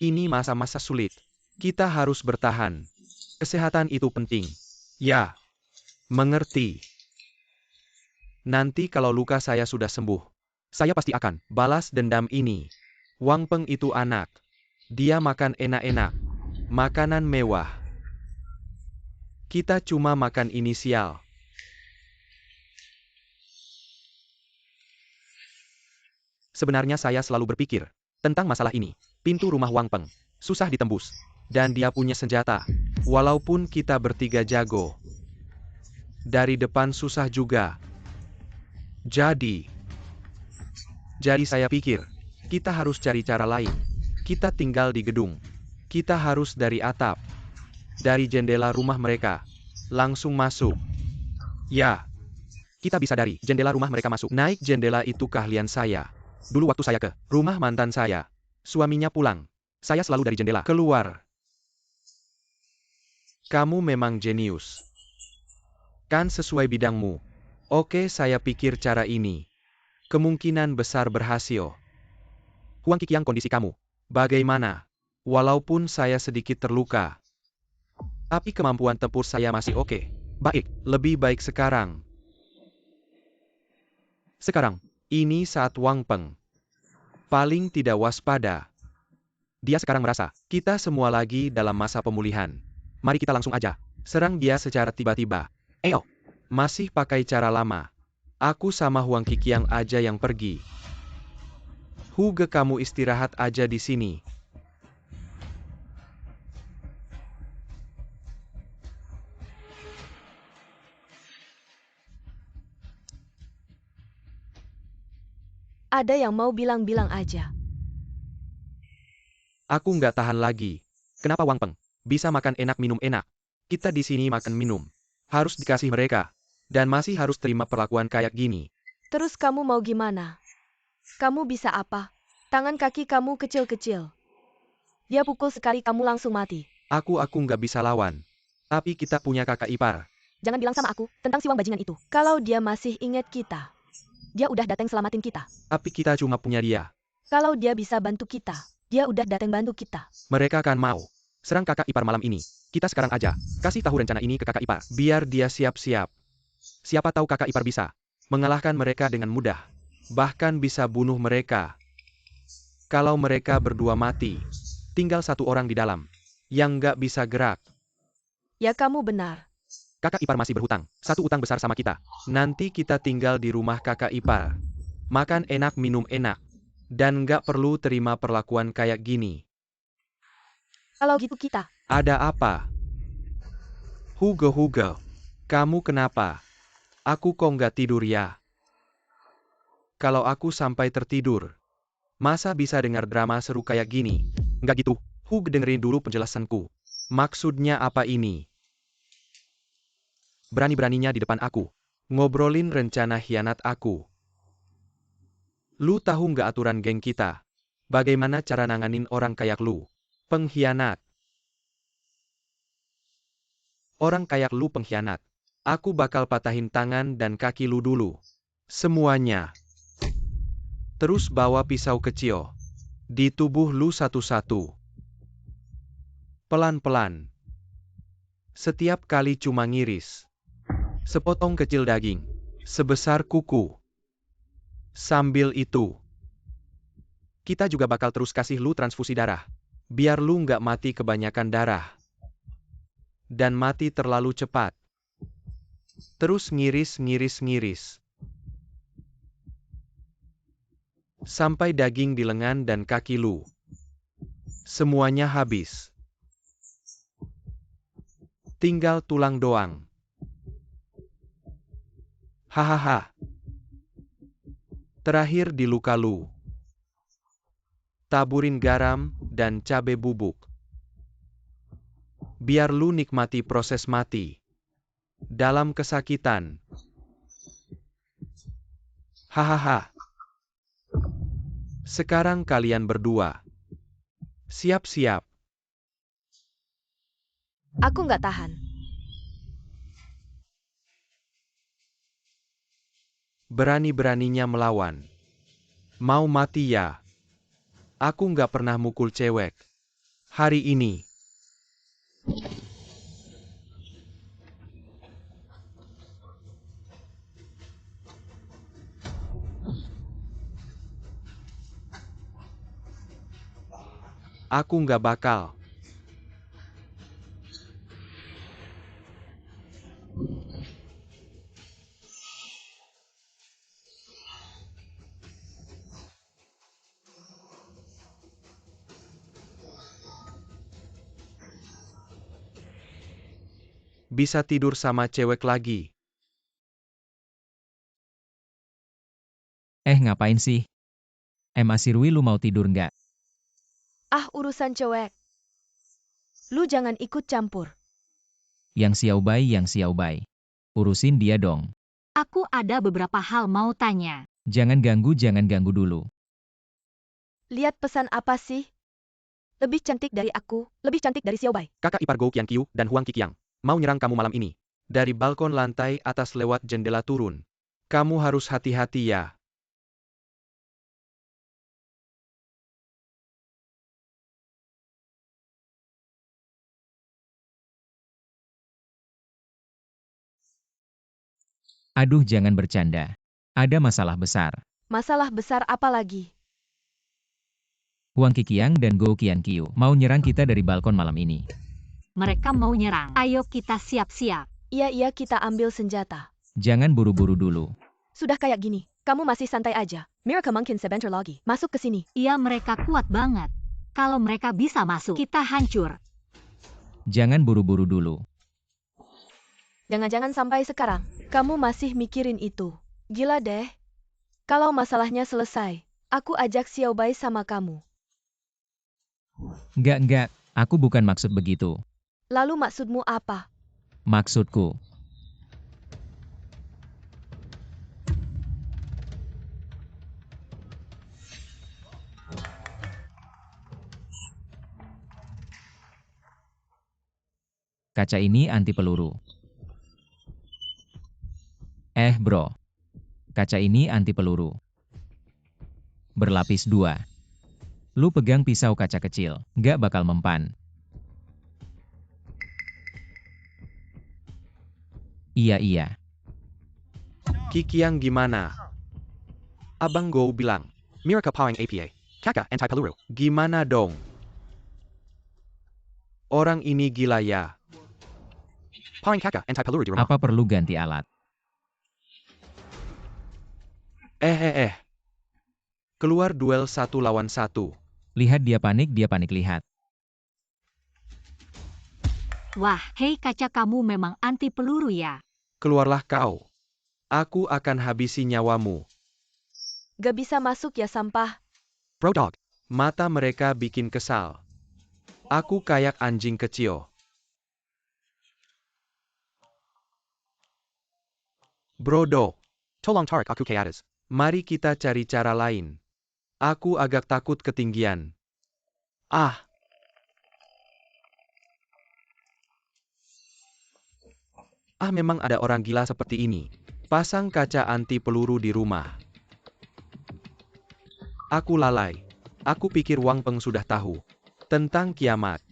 Ini masa-masa sulit. Kita harus bertahan. Kesehatan itu penting. Ya. Mengerti. Nanti kalau luka saya sudah sembuh, saya pasti akan balas dendam ini. Wang Peng itu anak. Dia makan enak-enak. Makanan mewah. Kita cuma makan inisial. Sebenarnya saya selalu berpikir tentang masalah ini. Pintu rumah Wang Peng susah ditembus. Dan dia punya senjata. Walaupun kita bertiga jago. Dari depan susah juga. Jadi saya pikir, kita harus cari cara lain. Kita tinggal di gedung. Kita harus dari atap. Dari jendela rumah mereka. Langsung masuk. Ya. Kita bisa dari jendela rumah mereka masuk. Naik jendela itu keahlian saya. Dulu waktu saya ke rumah mantan saya. Suaminya pulang. Saya selalu dari jendela keluar. Kamu memang jenius. Kan sesuai bidangmu. Oke, saya pikir cara ini kemungkinan besar berhasil. Huang Kikiang, kondisi kamu bagaimana? Walaupun saya sedikit terluka. Tapi kemampuan tempur saya masih oke. Baik, lebih baik sekarang. Sekarang, ini saat Wang Peng paling tidak waspada. Dia sekarang merasa, kita semua lagi dalam masa pemulihan. Mari kita langsung aja serang dia secara tiba-tiba. Masih pakai cara lama. Aku sama Huang Kikiang aja yang pergi. Huge, kamu istirahat aja di sini. Ada yang mau bilang-bilang aja. Aku nggak tahan lagi. Kenapa Wang Peng bisa makan enak minum enak? Kita di sini makan minum. Harus dikasih mereka. Dan masih harus terima perlakuan kayak gini. Terus kamu mau gimana? Kamu bisa apa? Tangan kaki kamu kecil-kecil. Dia pukul sekali kamu langsung mati. Aku nggak bisa lawan. Tapi kita punya kakak ipar. Jangan bilang sama aku tentang si Wang bajingan itu. Kalau dia masih ingat kita, dia udah datang selamatin kita. Tapi kita cuma punya dia. Kalau dia bisa bantu kita, dia udah datang bantu kita. Mereka kan mau serang kakak ipar malam ini. Kita sekarang aja kasih tahu rencana ini ke kakak ipar. Biar dia siap-siap. Siapa tahu kakak ipar bisa mengalahkan mereka dengan mudah. Bahkan bisa bunuh mereka. Kalau mereka berdua mati, tinggal satu orang di dalam yang nggak bisa gerak. Ya kamu benar. Kakak ipar masih berhutang. Satu utang besar sama kita. Nanti kita tinggal di rumah kakak ipar. Makan enak, minum enak. Dan nggak perlu terima perlakuan kayak gini. Kalau gitu kita. Ada apa? Hugo, kamu kenapa? Aku kok nggak tidur ya? Kalau aku sampai tertidur, masa bisa dengar drama seru kayak gini? Nggak gitu, Hugo dengerin dulu penjelasanku. Maksudnya apa ini? Berani-beraninya di depan aku, ngobrolin rencana khianat aku. Lu tahu nggak aturan geng kita? Bagaimana cara nanganin orang kayak lu? Pengkhianat. Orang kayak lu pengkhianat. Aku bakal patahin tangan dan kaki lu dulu. Semuanya. Terus bawa pisau kecil. Di tubuh lu satu-satu. Pelan-pelan. Setiap kali cuma ngiris. Sepotong kecil daging. Sebesar kuku. Sambil itu, kita juga bakal terus kasih lu transfusi darah. Biar lu nggak mati kebanyakan darah. Dan mati terlalu cepat. Terus ngiris. Sampai daging di lengan dan kaki lu. Semuanya habis. Tinggal tulang doang. Hahaha. Terakhir di luka lu. Taburin garam dan cabe bubuk. Biar lu nikmati proses mati. Dalam kesakitan. Hahaha. Sekarang kalian berdua. Siap-siap. Aku nggak tahan. Berani-beraninya melawan. Mau mati ya? Aku nggak pernah mukul cewek. Hari ini. Aku nggak bakal. Bisa tidur sama cewek lagi. Ngapain sih? Sirwi lu mau tidur nggak? Ah, urusan cewek. Lu jangan ikut campur. Yang Xiao Bai. Urusin dia dong. Aku ada beberapa hal mau tanya. Jangan ganggu dulu. Lihat pesan apa sih? Lebih cantik dari aku, lebih cantik dari Xiao Bai. Kakak ipar Gou Qianqiu dan Huang Qiqiang mau nyerang kamu malam ini. Dari balkon lantai atas lewat jendela turun. Kamu harus hati-hati ya. Aduh, jangan bercanda. Ada masalah besar. Masalah besar apa lagi? Huang Qiqiang dan Gou Qianqiu mau nyerang kita dari balkon malam ini. Mereka mau nyerang. Ayo kita siap-siap. Iya, kita ambil senjata. Jangan buru-buru dulu. Sudah kayak gini, kamu masih santai aja. Mereka mungkin sebentar lagi masuk ke sini. Iya, mereka kuat banget. Kalau mereka bisa masuk, kita hancur. Jangan buru-buru dulu. Jangan-jangan sampai sekarang, kamu masih mikirin itu. Gila deh. Kalau masalahnya selesai, aku ajak Xiao Bai sama kamu. Enggak. Aku bukan maksud begitu. Lalu maksudmu apa? Maksudku, Kaca ini anti peluru. Bro. Kaca ini anti peluru. Berlapis 2. Lu pegang pisau kaca kecil, nggak bakal mempan. Iya. Kikiang gimana? Abang Go bilang, Miraka Pawang APA, Kakak anti-peluru. Gimana dong? Orang ini gila ya. Pawang Kakak anti-peluru di rumah. Apa perlu ganti alat? Keluar duel 1 lawan 1. Lihat dia panik lihat. Wah, hei kaca kamu memang anti peluru ya. Keluarlah kau. Aku akan habisi nyawamu. Gak bisa masuk ya sampah. Bro dog. Mata mereka bikin kesal. Aku kayak anjing kecil. Bro dog. Tolong tarik aku ke atas. Mari kita cari cara lain. Aku agak takut ketinggian. Memang ada orang gila seperti ini. Pasang kaca anti peluru di rumah. Aku lalai. Aku pikir Wang Peng sudah tahu tentang kiamat.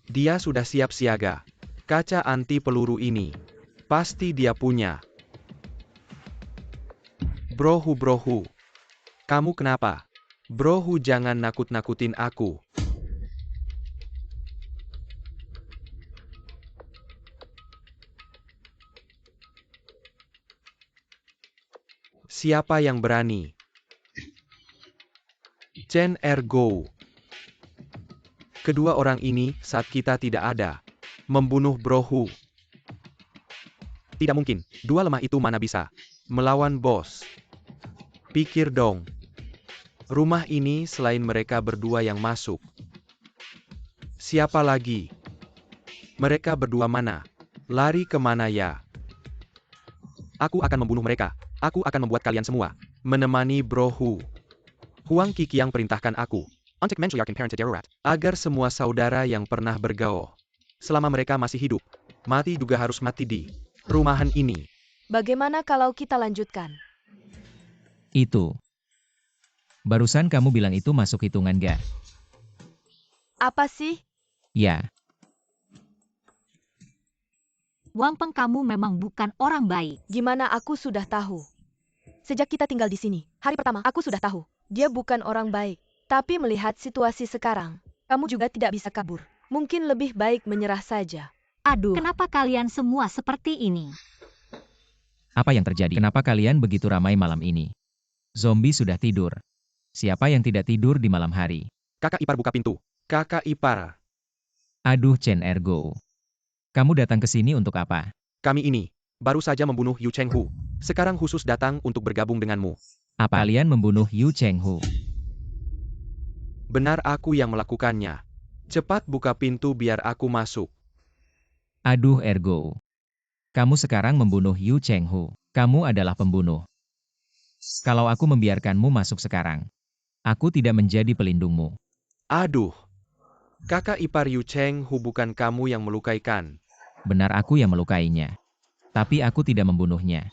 Dia sudah siap siaga. Kaca anti peluru ini pasti dia punya. Brohu. Kamu kenapa? Brohu, jangan nakut-nakutin aku. Siapa yang berani? Chen Ergo. Kedua orang ini, saat kita tidak ada, membunuh Brohu. Tidak mungkin, dua lemah itu mana bisa melawan bos. Pikir dong. Rumah ini selain mereka berdua yang masuk. Siapa lagi? Mereka berdua mana? Lari kemana ya? Aku akan membunuh mereka. Aku akan membuat kalian semua menemani Brohu. Huang Kikiang perintahkan aku untuk mencuriarkan parent darurat agar semua saudara yang pernah bergaul selama mereka masih hidup, mati juga harus mati di rumahan ini. Bagaimana kalau kita lanjutkan? Itu. Barusan kamu bilang itu masuk hitungan gak? Apa sih? Ya. Wang Peng, kamu memang bukan orang baik. Gimana aku sudah tahu? Sejak kita tinggal di sini, hari pertama aku sudah tahu. Dia bukan orang baik. Tapi melihat situasi sekarang, kamu juga tidak bisa kabur. Mungkin lebih baik menyerah saja. Aduh, kenapa kalian semua seperti ini? Apa yang terjadi? Kenapa kalian begitu ramai malam ini? Zombie sudah tidur. Siapa yang tidak tidur di malam hari? Kakak ipar buka pintu. Kakak ipar. Aduh, Chen Ergo. Kamu datang ke sini untuk apa? Kami ini baru saja membunuh Yu Chenghu. Sekarang khusus datang untuk bergabung denganmu. Apa kalian membunuh Yu Chenghu? Benar, aku yang melakukannya. Cepat buka pintu biar aku masuk. Aduh, Ergo. Kamu sekarang membunuh Yu Chenghu. Kamu adalah pembunuh. Kalau aku membiarkanmu masuk sekarang, aku tidak menjadi pelindungmu. Aduh. Kakak ipar Yu Chenghu, bukan kamu yang melukaikan. Benar, aku yang melukainya. Tapi aku tidak membunuhnya.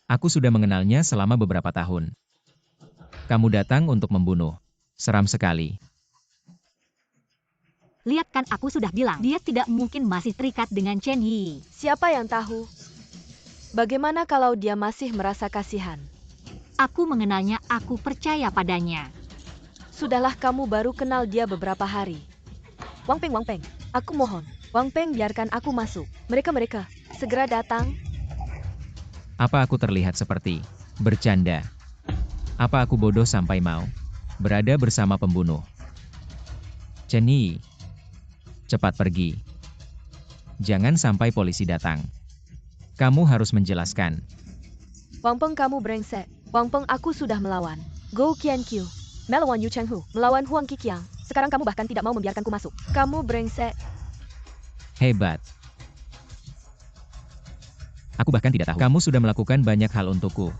Aku sudah mengenalnya selama beberapa tahun. Kamu datang untuk membunuh. Seram sekali. Lihat kan, aku sudah bilang, dia tidak mungkin masih terikat dengan Chen Yi. Siapa yang tahu? Bagaimana kalau dia masih merasa kasihan? Aku mengenalnya, aku percaya padanya. Sudahlah, kamu baru kenal dia beberapa hari. Wang Peng, aku mohon. Wang Peng, biarkan aku masuk. Mereka, segera datang. Apa aku terlihat seperti bercanda? Apa aku bodoh sampai mau berada bersama pembunuh? Chen Yi, cepat pergi. Jangan sampai polisi datang. Kamu harus menjelaskan. Wang Peng, kamu brengsek. Wang Peng, aku sudah melawan Go Qiankyu, melawan Yu Chenghu, melawan Huang Kikiang. Sekarang kamu bahkan tidak mau membiarkanku masuk. Kamu brengsek. Hebat. Aku bahkan tidak tahu. Kamu sudah melakukan banyak hal untukku.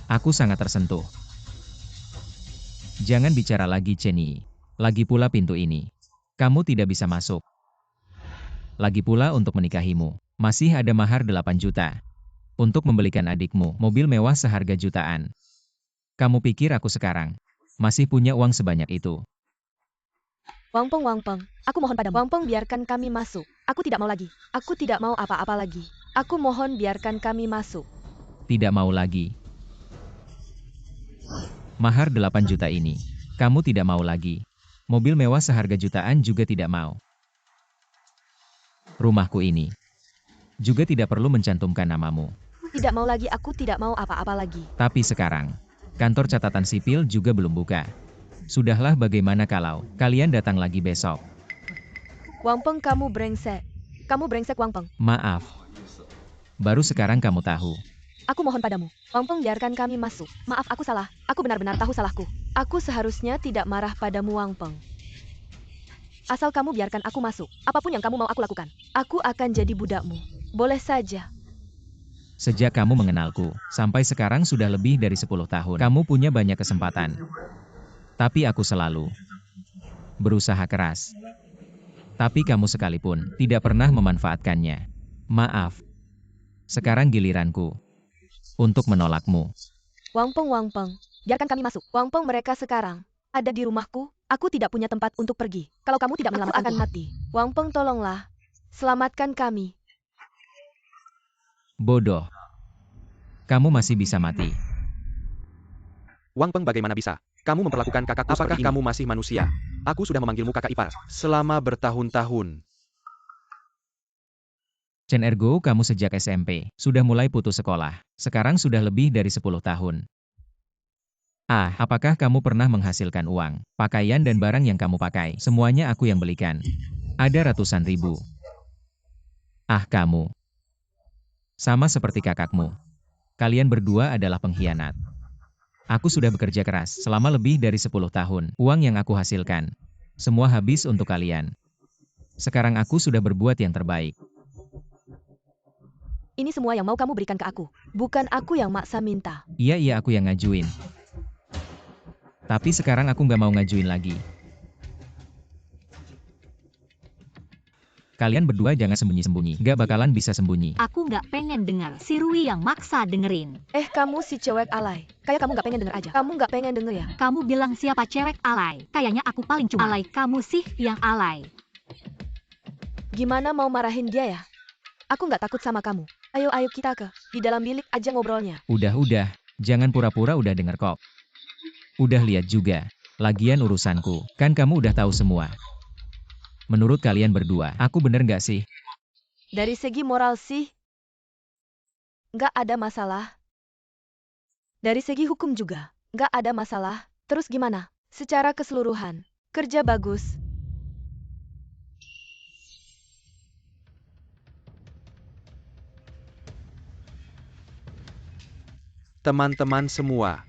Aku sangat tersentuh. Jangan bicara lagi, Chen Yi. Lagi pula pintu ini. Kamu tidak bisa masuk. Lagi pula untuk menikahimu. Masih ada mahar 8 juta. Untuk membelikan adikmu mobil mewah seharga jutaan. Kamu pikir aku sekarang masih punya uang sebanyak itu? Wang Peng, aku mohon padamu. Wang Peng, biarkan kami masuk. Aku tidak mau lagi. Aku tidak mau apa-apa lagi. Aku mohon biarkan kami masuk. Tidak mau lagi. Mahar 8 juta ini. Kamu tidak mau lagi. Mobil mewah seharga jutaan juga tidak mau. Rumahku ini juga tidak perlu mencantumkan namamu. Tidak mau lagi, aku tidak mau apa-apa lagi. Tapi sekarang, kantor catatan sipil juga belum buka. Sudahlah, bagaimana kalau kalian datang lagi besok? Wang Peng, kamu brengsek. Kamu brengsek, Wang Peng. Maaf. Baru sekarang kamu tahu. Aku mohon padamu. Wang Peng, biarkan kami masuk. Maaf, aku salah. Aku benar-benar tahu salahku. Aku seharusnya tidak marah padamu, Wang Peng. Asal kamu biarkan aku masuk. Apapun yang kamu mau aku lakukan. Aku akan jadi budakmu. Boleh saja. Sejak kamu mengenalku, sampai sekarang sudah lebih dari 10 tahun. Kamu punya banyak kesempatan. Tapi aku selalu berusaha keras. Tapi kamu sekalipun tidak pernah memanfaatkannya. Maaf. Sekarang giliranku untuk menolakmu. Wang Peng, biarkan kami masuk. Wang Peng, mereka sekarang ada di rumahku. Aku tidak punya tempat untuk pergi. Kalau kamu tidak menyelamatkan, akan mati. Wang Peng, tolonglah. Selamatkan kami. Bodoh. Kamu masih bisa mati. Wang Peng, bagaimana bisa? Kamu memperlakukan kakakku seperti ini. Apakah kamu masih manusia? Aku sudah memanggilmu kakak ipar selama bertahun-tahun. Chen Ergo, kamu sejak SMP sudah mulai putus sekolah. Sekarang sudah lebih dari 10 tahun. Apakah kamu pernah menghasilkan uang, pakaian dan barang yang kamu pakai? Semuanya aku yang belikan. Ada ratusan ribu. Kamu. Sama seperti kakakmu. Kalian berdua adalah pengkhianat. Aku sudah bekerja keras selama lebih dari 10 tahun. Uang yang aku hasilkan, semua habis untuk kalian. Sekarang aku sudah berbuat yang terbaik. Ini semua yang mau kamu berikan ke aku. Bukan aku yang maksa minta. Iya, aku yang ngajuin. Tapi sekarang aku nggak mau ngajuin lagi. Kalian berdua jangan sembunyi-sembunyi. Nggak bakalan bisa sembunyi. Aku nggak pengen dengar si Rui yang maksa dengerin. Kamu si cewek alay. Kayak kamu nggak pengen denger aja. Kamu nggak pengen denger ya? Kamu bilang siapa cewek alay? Kayaknya aku paling cuma alay. Kamu sih yang alay. Gimana mau marahin dia ya? Aku nggak takut sama kamu. Ayo kita ke di dalam bilik aja ngobrolnya. Udah. Jangan pura-pura udah denger kok. Udah lihat juga. Lagian urusanku. Kan kamu udah tahu semua. Menurut kalian berdua, aku bener nggak sih? Dari segi moral sih, nggak ada masalah. Dari segi hukum juga, nggak ada masalah. Terus gimana? Secara keseluruhan, kerja bagus. Teman-teman semua,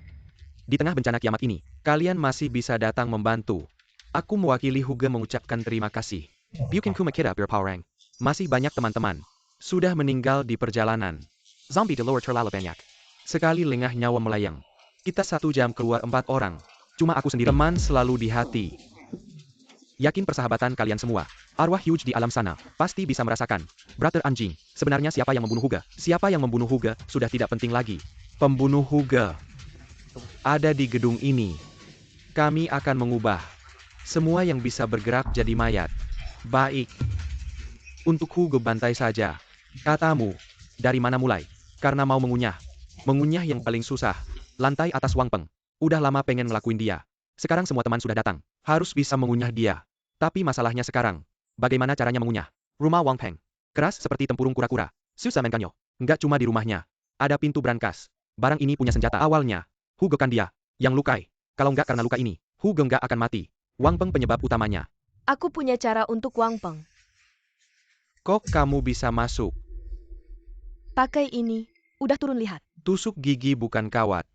di tengah bencana kiamat ini, kalian masih bisa datang membantu. Aku mewakili Hugo mengucapkan terima kasih. Bukan ku makeup your power rank. Masih banyak teman-teman sudah meninggal di perjalanan. Zombie di lower terlalu banyak. Sekali lengah nyawa melayang. Kita 1 jam keluar 4 orang. Cuma aku sendiri. Teman selalu di hati. Yakin persahabatan kalian semua. Arwah huge di alam sana pasti bisa merasakan. Brother anjing, sebenarnya siapa yang membunuh Hugo? Siapa yang membunuh Hugo sudah tidak penting lagi. Pembunuh Hugo ada di gedung ini. Kami akan mengubah semua yang bisa bergerak jadi mayat. Baik. Untuk Hugo bantai saja. Katamu, dari mana mulai? Karena mau mengunyah. Mengunyah yang paling susah. Lantai atas Wang Peng. Udah lama pengen ngelakuin dia. Sekarang semua teman sudah datang. Harus bisa mengunyah dia. Tapi masalahnya sekarang, bagaimana caranya mengunyah? Rumah Wang Peng. Keras seperti tempurung kura-kura. Susah menkanyo. Nggak cuma di rumahnya. Ada pintu brankas. Barang ini punya senjata. Awalnya, Hugo kan dia yang lukai. Kalau nggak karena luka ini, Hugo nggak akan mati. Wang Peng penyebab utamanya. Aku punya cara untuk Wang Peng. Kok kamu bisa masuk? Pakai ini. Udah turun lihat. Tusuk gigi bukan kawat.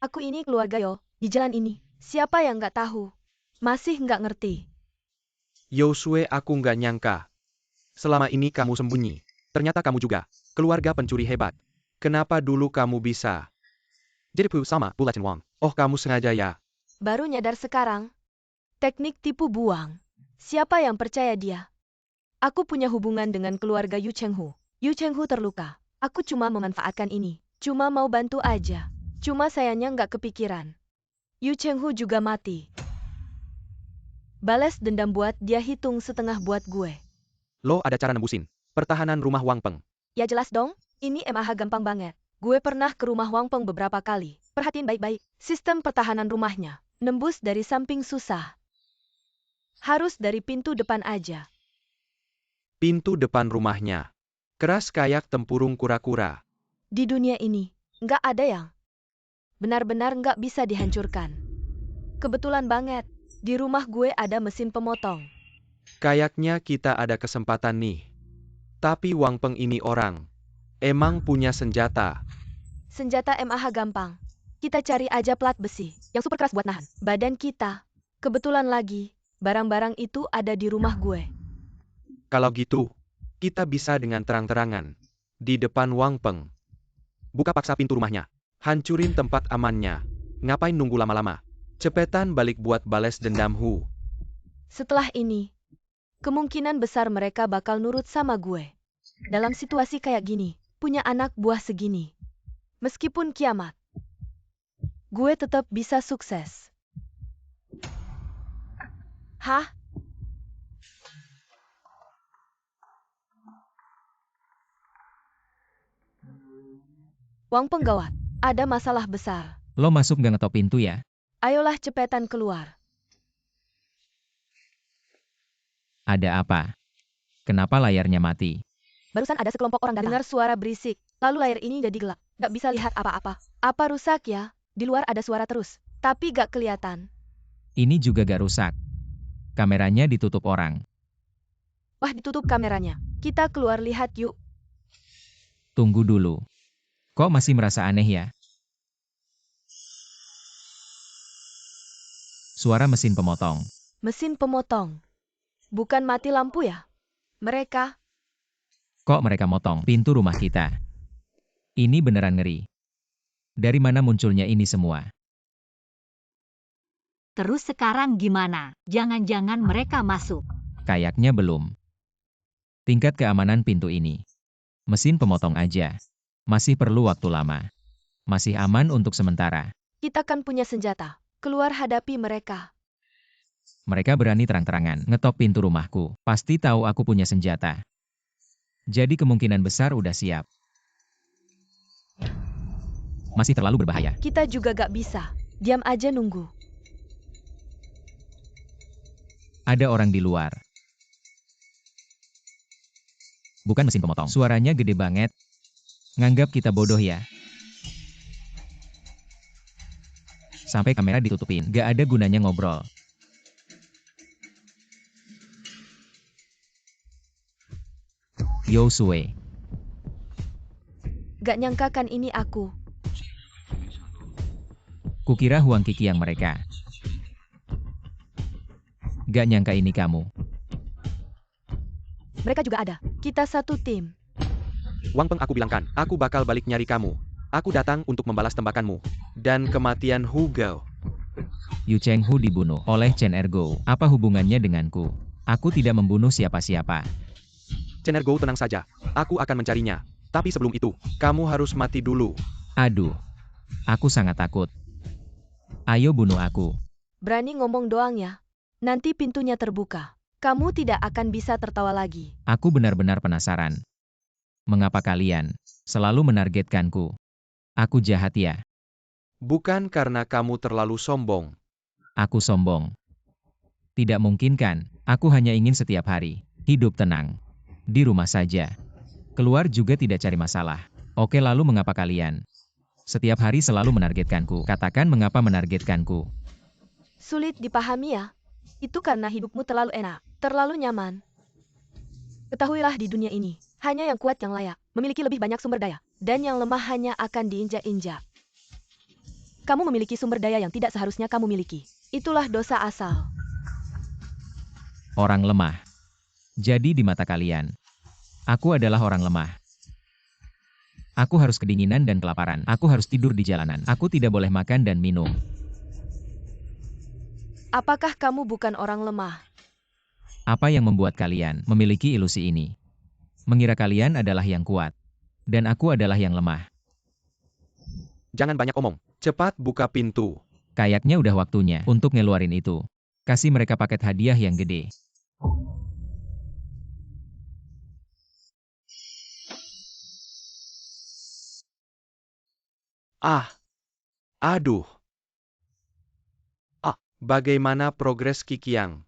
Aku ini keluarga yo. Di jalan ini. Siapa yang nggak tahu? Masih nggak ngerti. Yosue, aku nggak nyangka. Selama ini kamu sembunyi. Ternyata kamu juga keluarga pencuri hebat. Kenapa dulu kamu bisa? Jadi sama Bulatin Wang. Oh, kamu sengaja ya? Baru nyadar sekarang. Teknik tipu buang. Siapa yang percaya dia? Aku punya hubungan dengan keluarga Yu Chenghu. Yu Chenghu terluka. Aku cuma memanfaatkan ini. Cuma mau bantu aja. Cuma sayangnya nggak kepikiran. Yu Chenghu juga mati. Balas dendam buat dia hitung setengah buat gue. Lo ada cara nembusin pertahanan rumah Wang Peng. Ya jelas dong, ini MAH gampang banget. Gue pernah ke rumah Wang Peng beberapa kali. Perhatiin baik-baik, sistem pertahanan rumahnya. Nembus dari samping susah. Harus dari pintu depan aja. Pintu depan rumahnya. Keras kayak tempurung kura-kura. Di dunia ini, nggak ada yang benar-benar nggak bisa dihancurkan. Kebetulan banget, di rumah gue ada mesin pemotong. Kayaknya kita ada kesempatan nih. Tapi Wang Peng ini orang. Emang punya senjata. Senjata MAH gampang. Kita cari aja plat besi, yang super keras buat nahan badan kita. Kebetulan lagi, barang-barang itu ada di rumah gue. Kalau gitu, kita bisa dengan terang-terangan. Di depan Wang Peng. Buka paksa pintu rumahnya. Hancurin tempat amannya. Ngapain nunggu lama-lama? Cepetan balik buat balas dendam Hu. Setelah ini, kemungkinan besar mereka bakal nurut sama gue. Dalam situasi kayak gini, punya anak buah segini. Meskipun kiamat, gue tetap bisa sukses. Hah? Wang Peng gawat, ada masalah besar. Lo masuk gak ngetok pintu ya? Ayolah cepetan keluar. Ada apa? Kenapa layarnya mati? Barusan ada sekelompok orang datang. Dengar suara berisik, lalu layar ini jadi gelap. Gak bisa lihat apa-apa. Apa rusak ya? Di luar ada suara terus, tapi gak kelihatan. Ini juga gak rusak. Kameranya ditutup orang. Wah, ditutup kameranya. Kita keluar lihat yuk. Tunggu dulu. Kok masih merasa aneh ya? Suara mesin pemotong. Mesin pemotong. Bukan mati lampu ya? Mereka, Kok mereka motong pintu rumah kita? Ini beneran ngeri. Dari mana munculnya ini semua? Terus sekarang gimana? Jangan-jangan mereka masuk. Kayaknya belum. Tingkat keamanan pintu ini. Mesin pemotong aja. Masih perlu waktu lama. Masih aman untuk sementara. kita kan punya senjata. Keluar hadapi mereka. Mereka berani terang-terangan ngetok pintu rumahku. Pasti tahu aku punya senjata. Jadi kemungkinan besar udah siap. Masih terlalu berbahaya. Kita juga gak bisa. Diam aja nunggu. Ada orang di luar. Bukan mesin pemotong. Suaranya gede banget. Nganggap kita bodoh ya. Sampai kamera ditutupin. Gak ada gunanya ngobrol. Yo Sue. Gak nyangka kan ini aku. Kukira Huang Kiki yang mereka. Gak nyangka ini kamu. Mereka juga ada. Kita satu tim. Wang Peng, aku bilangkan, aku bakal balik nyari kamu. Aku datang untuk membalas tembakanmu. Dan kematian Hu Gao. Yu Chenghu dibunuh oleh Chen Ergo. Apa hubungannya denganku? Aku tidak membunuh siapa-siapa. Chen Ergo, tenang saja. Aku akan mencarinya. Tapi sebelum itu, kamu harus mati dulu. Aduh. Aku sangat takut. Ayo bunuh aku. Berani ngomong doang ya. Nanti pintunya terbuka. Kamu tidak akan bisa tertawa lagi. Aku benar-benar penasaran. Mengapa kalian selalu menargetkanku? Aku jahat ya? Bukan karena kamu terlalu sombong. Aku sombong. Tidak mungkin kan? Aku hanya ingin setiap hari hidup tenang. Di rumah saja. Keluar juga tidak cari masalah. Oke, lalu mengapa kalian setiap hari selalu menargetkanku? Katakan mengapa menargetkanku. Sulit dipahami ya. Itu karena hidupmu terlalu enak, terlalu nyaman. Ketahuilah di dunia ini, hanya yang kuat yang layak, memiliki lebih banyak sumber daya, dan yang lemah hanya akan diinjak-injak. Kamu memiliki sumber daya yang tidak seharusnya kamu miliki. Itulah dosa asal. Orang lemah. Jadi di mata kalian, aku adalah orang lemah. Aku harus kedinginan dan kelaparan. Aku harus tidur di jalanan. Aku tidak boleh makan dan minum. Apakah kamu bukan orang lemah? Apa yang membuat kalian memiliki ilusi ini? Mengira kalian adalah yang kuat. Dan aku adalah yang lemah. Jangan banyak omong. Cepat buka pintu. Kayaknya udah waktunya untuk ngeluarin itu. Kasih mereka paket hadiah yang gede. Ah, aduh. Bagaimana progres Kikiang?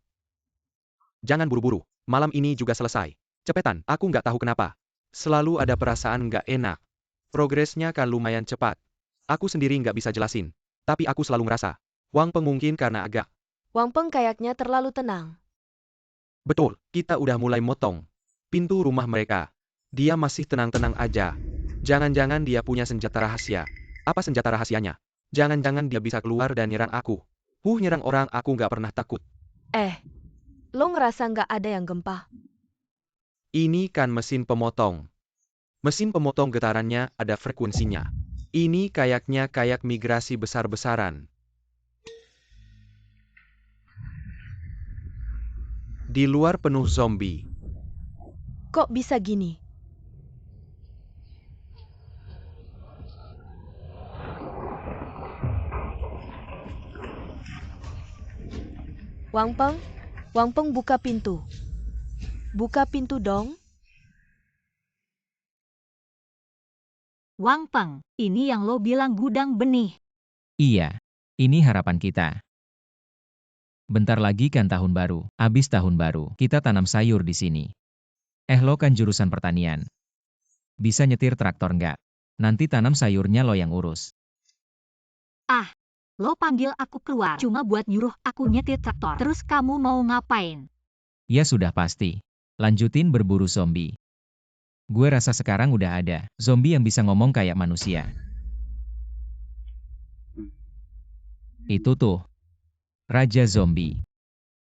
Jangan buru-buru. Malam ini juga selesai. Cepetan, aku nggak tahu kenapa. Selalu ada perasaan nggak enak. Progresnya kan lumayan cepat. Aku sendiri nggak bisa jelasin. Tapi aku selalu ngerasa. Wang Peng mungkin karena agak. Wang Peng kayaknya terlalu tenang. Betul, kita udah mulai motong pintu rumah mereka. Dia masih tenang-tenang aja. Jangan-jangan dia punya senjata rahasia. Apa senjata rahasianya? Jangan-jangan dia bisa keluar dan nyerang aku. Nyerang orang aku nggak pernah takut. Lo ngerasa nggak ada yang gempa? Ini kan mesin pemotong. Mesin pemotong getarannya ada frekuensinya. Ini kayaknya kayak migrasi besar-besaran. Di luar penuh zombie. Kok bisa gini? Wang Peng buka pintu. Buka pintu dong. Wang Peng, ini yang lo bilang gudang benih. Iya, ini harapan kita. Bentar lagi kan tahun baru. Abis tahun baru, kita tanam sayur di sini. Lo kan jurusan pertanian. Bisa nyetir traktor nggak? Nanti tanam sayurnya lo yang urus. Lo panggil aku keluar cuma buat nyuruh aku nyetir traktor. Terus kamu mau ngapain? Ya sudah pasti. Lanjutin berburu zombie. Gue rasa sekarang udah ada zombie yang bisa ngomong kayak manusia. Itu tuh. Raja Zombie.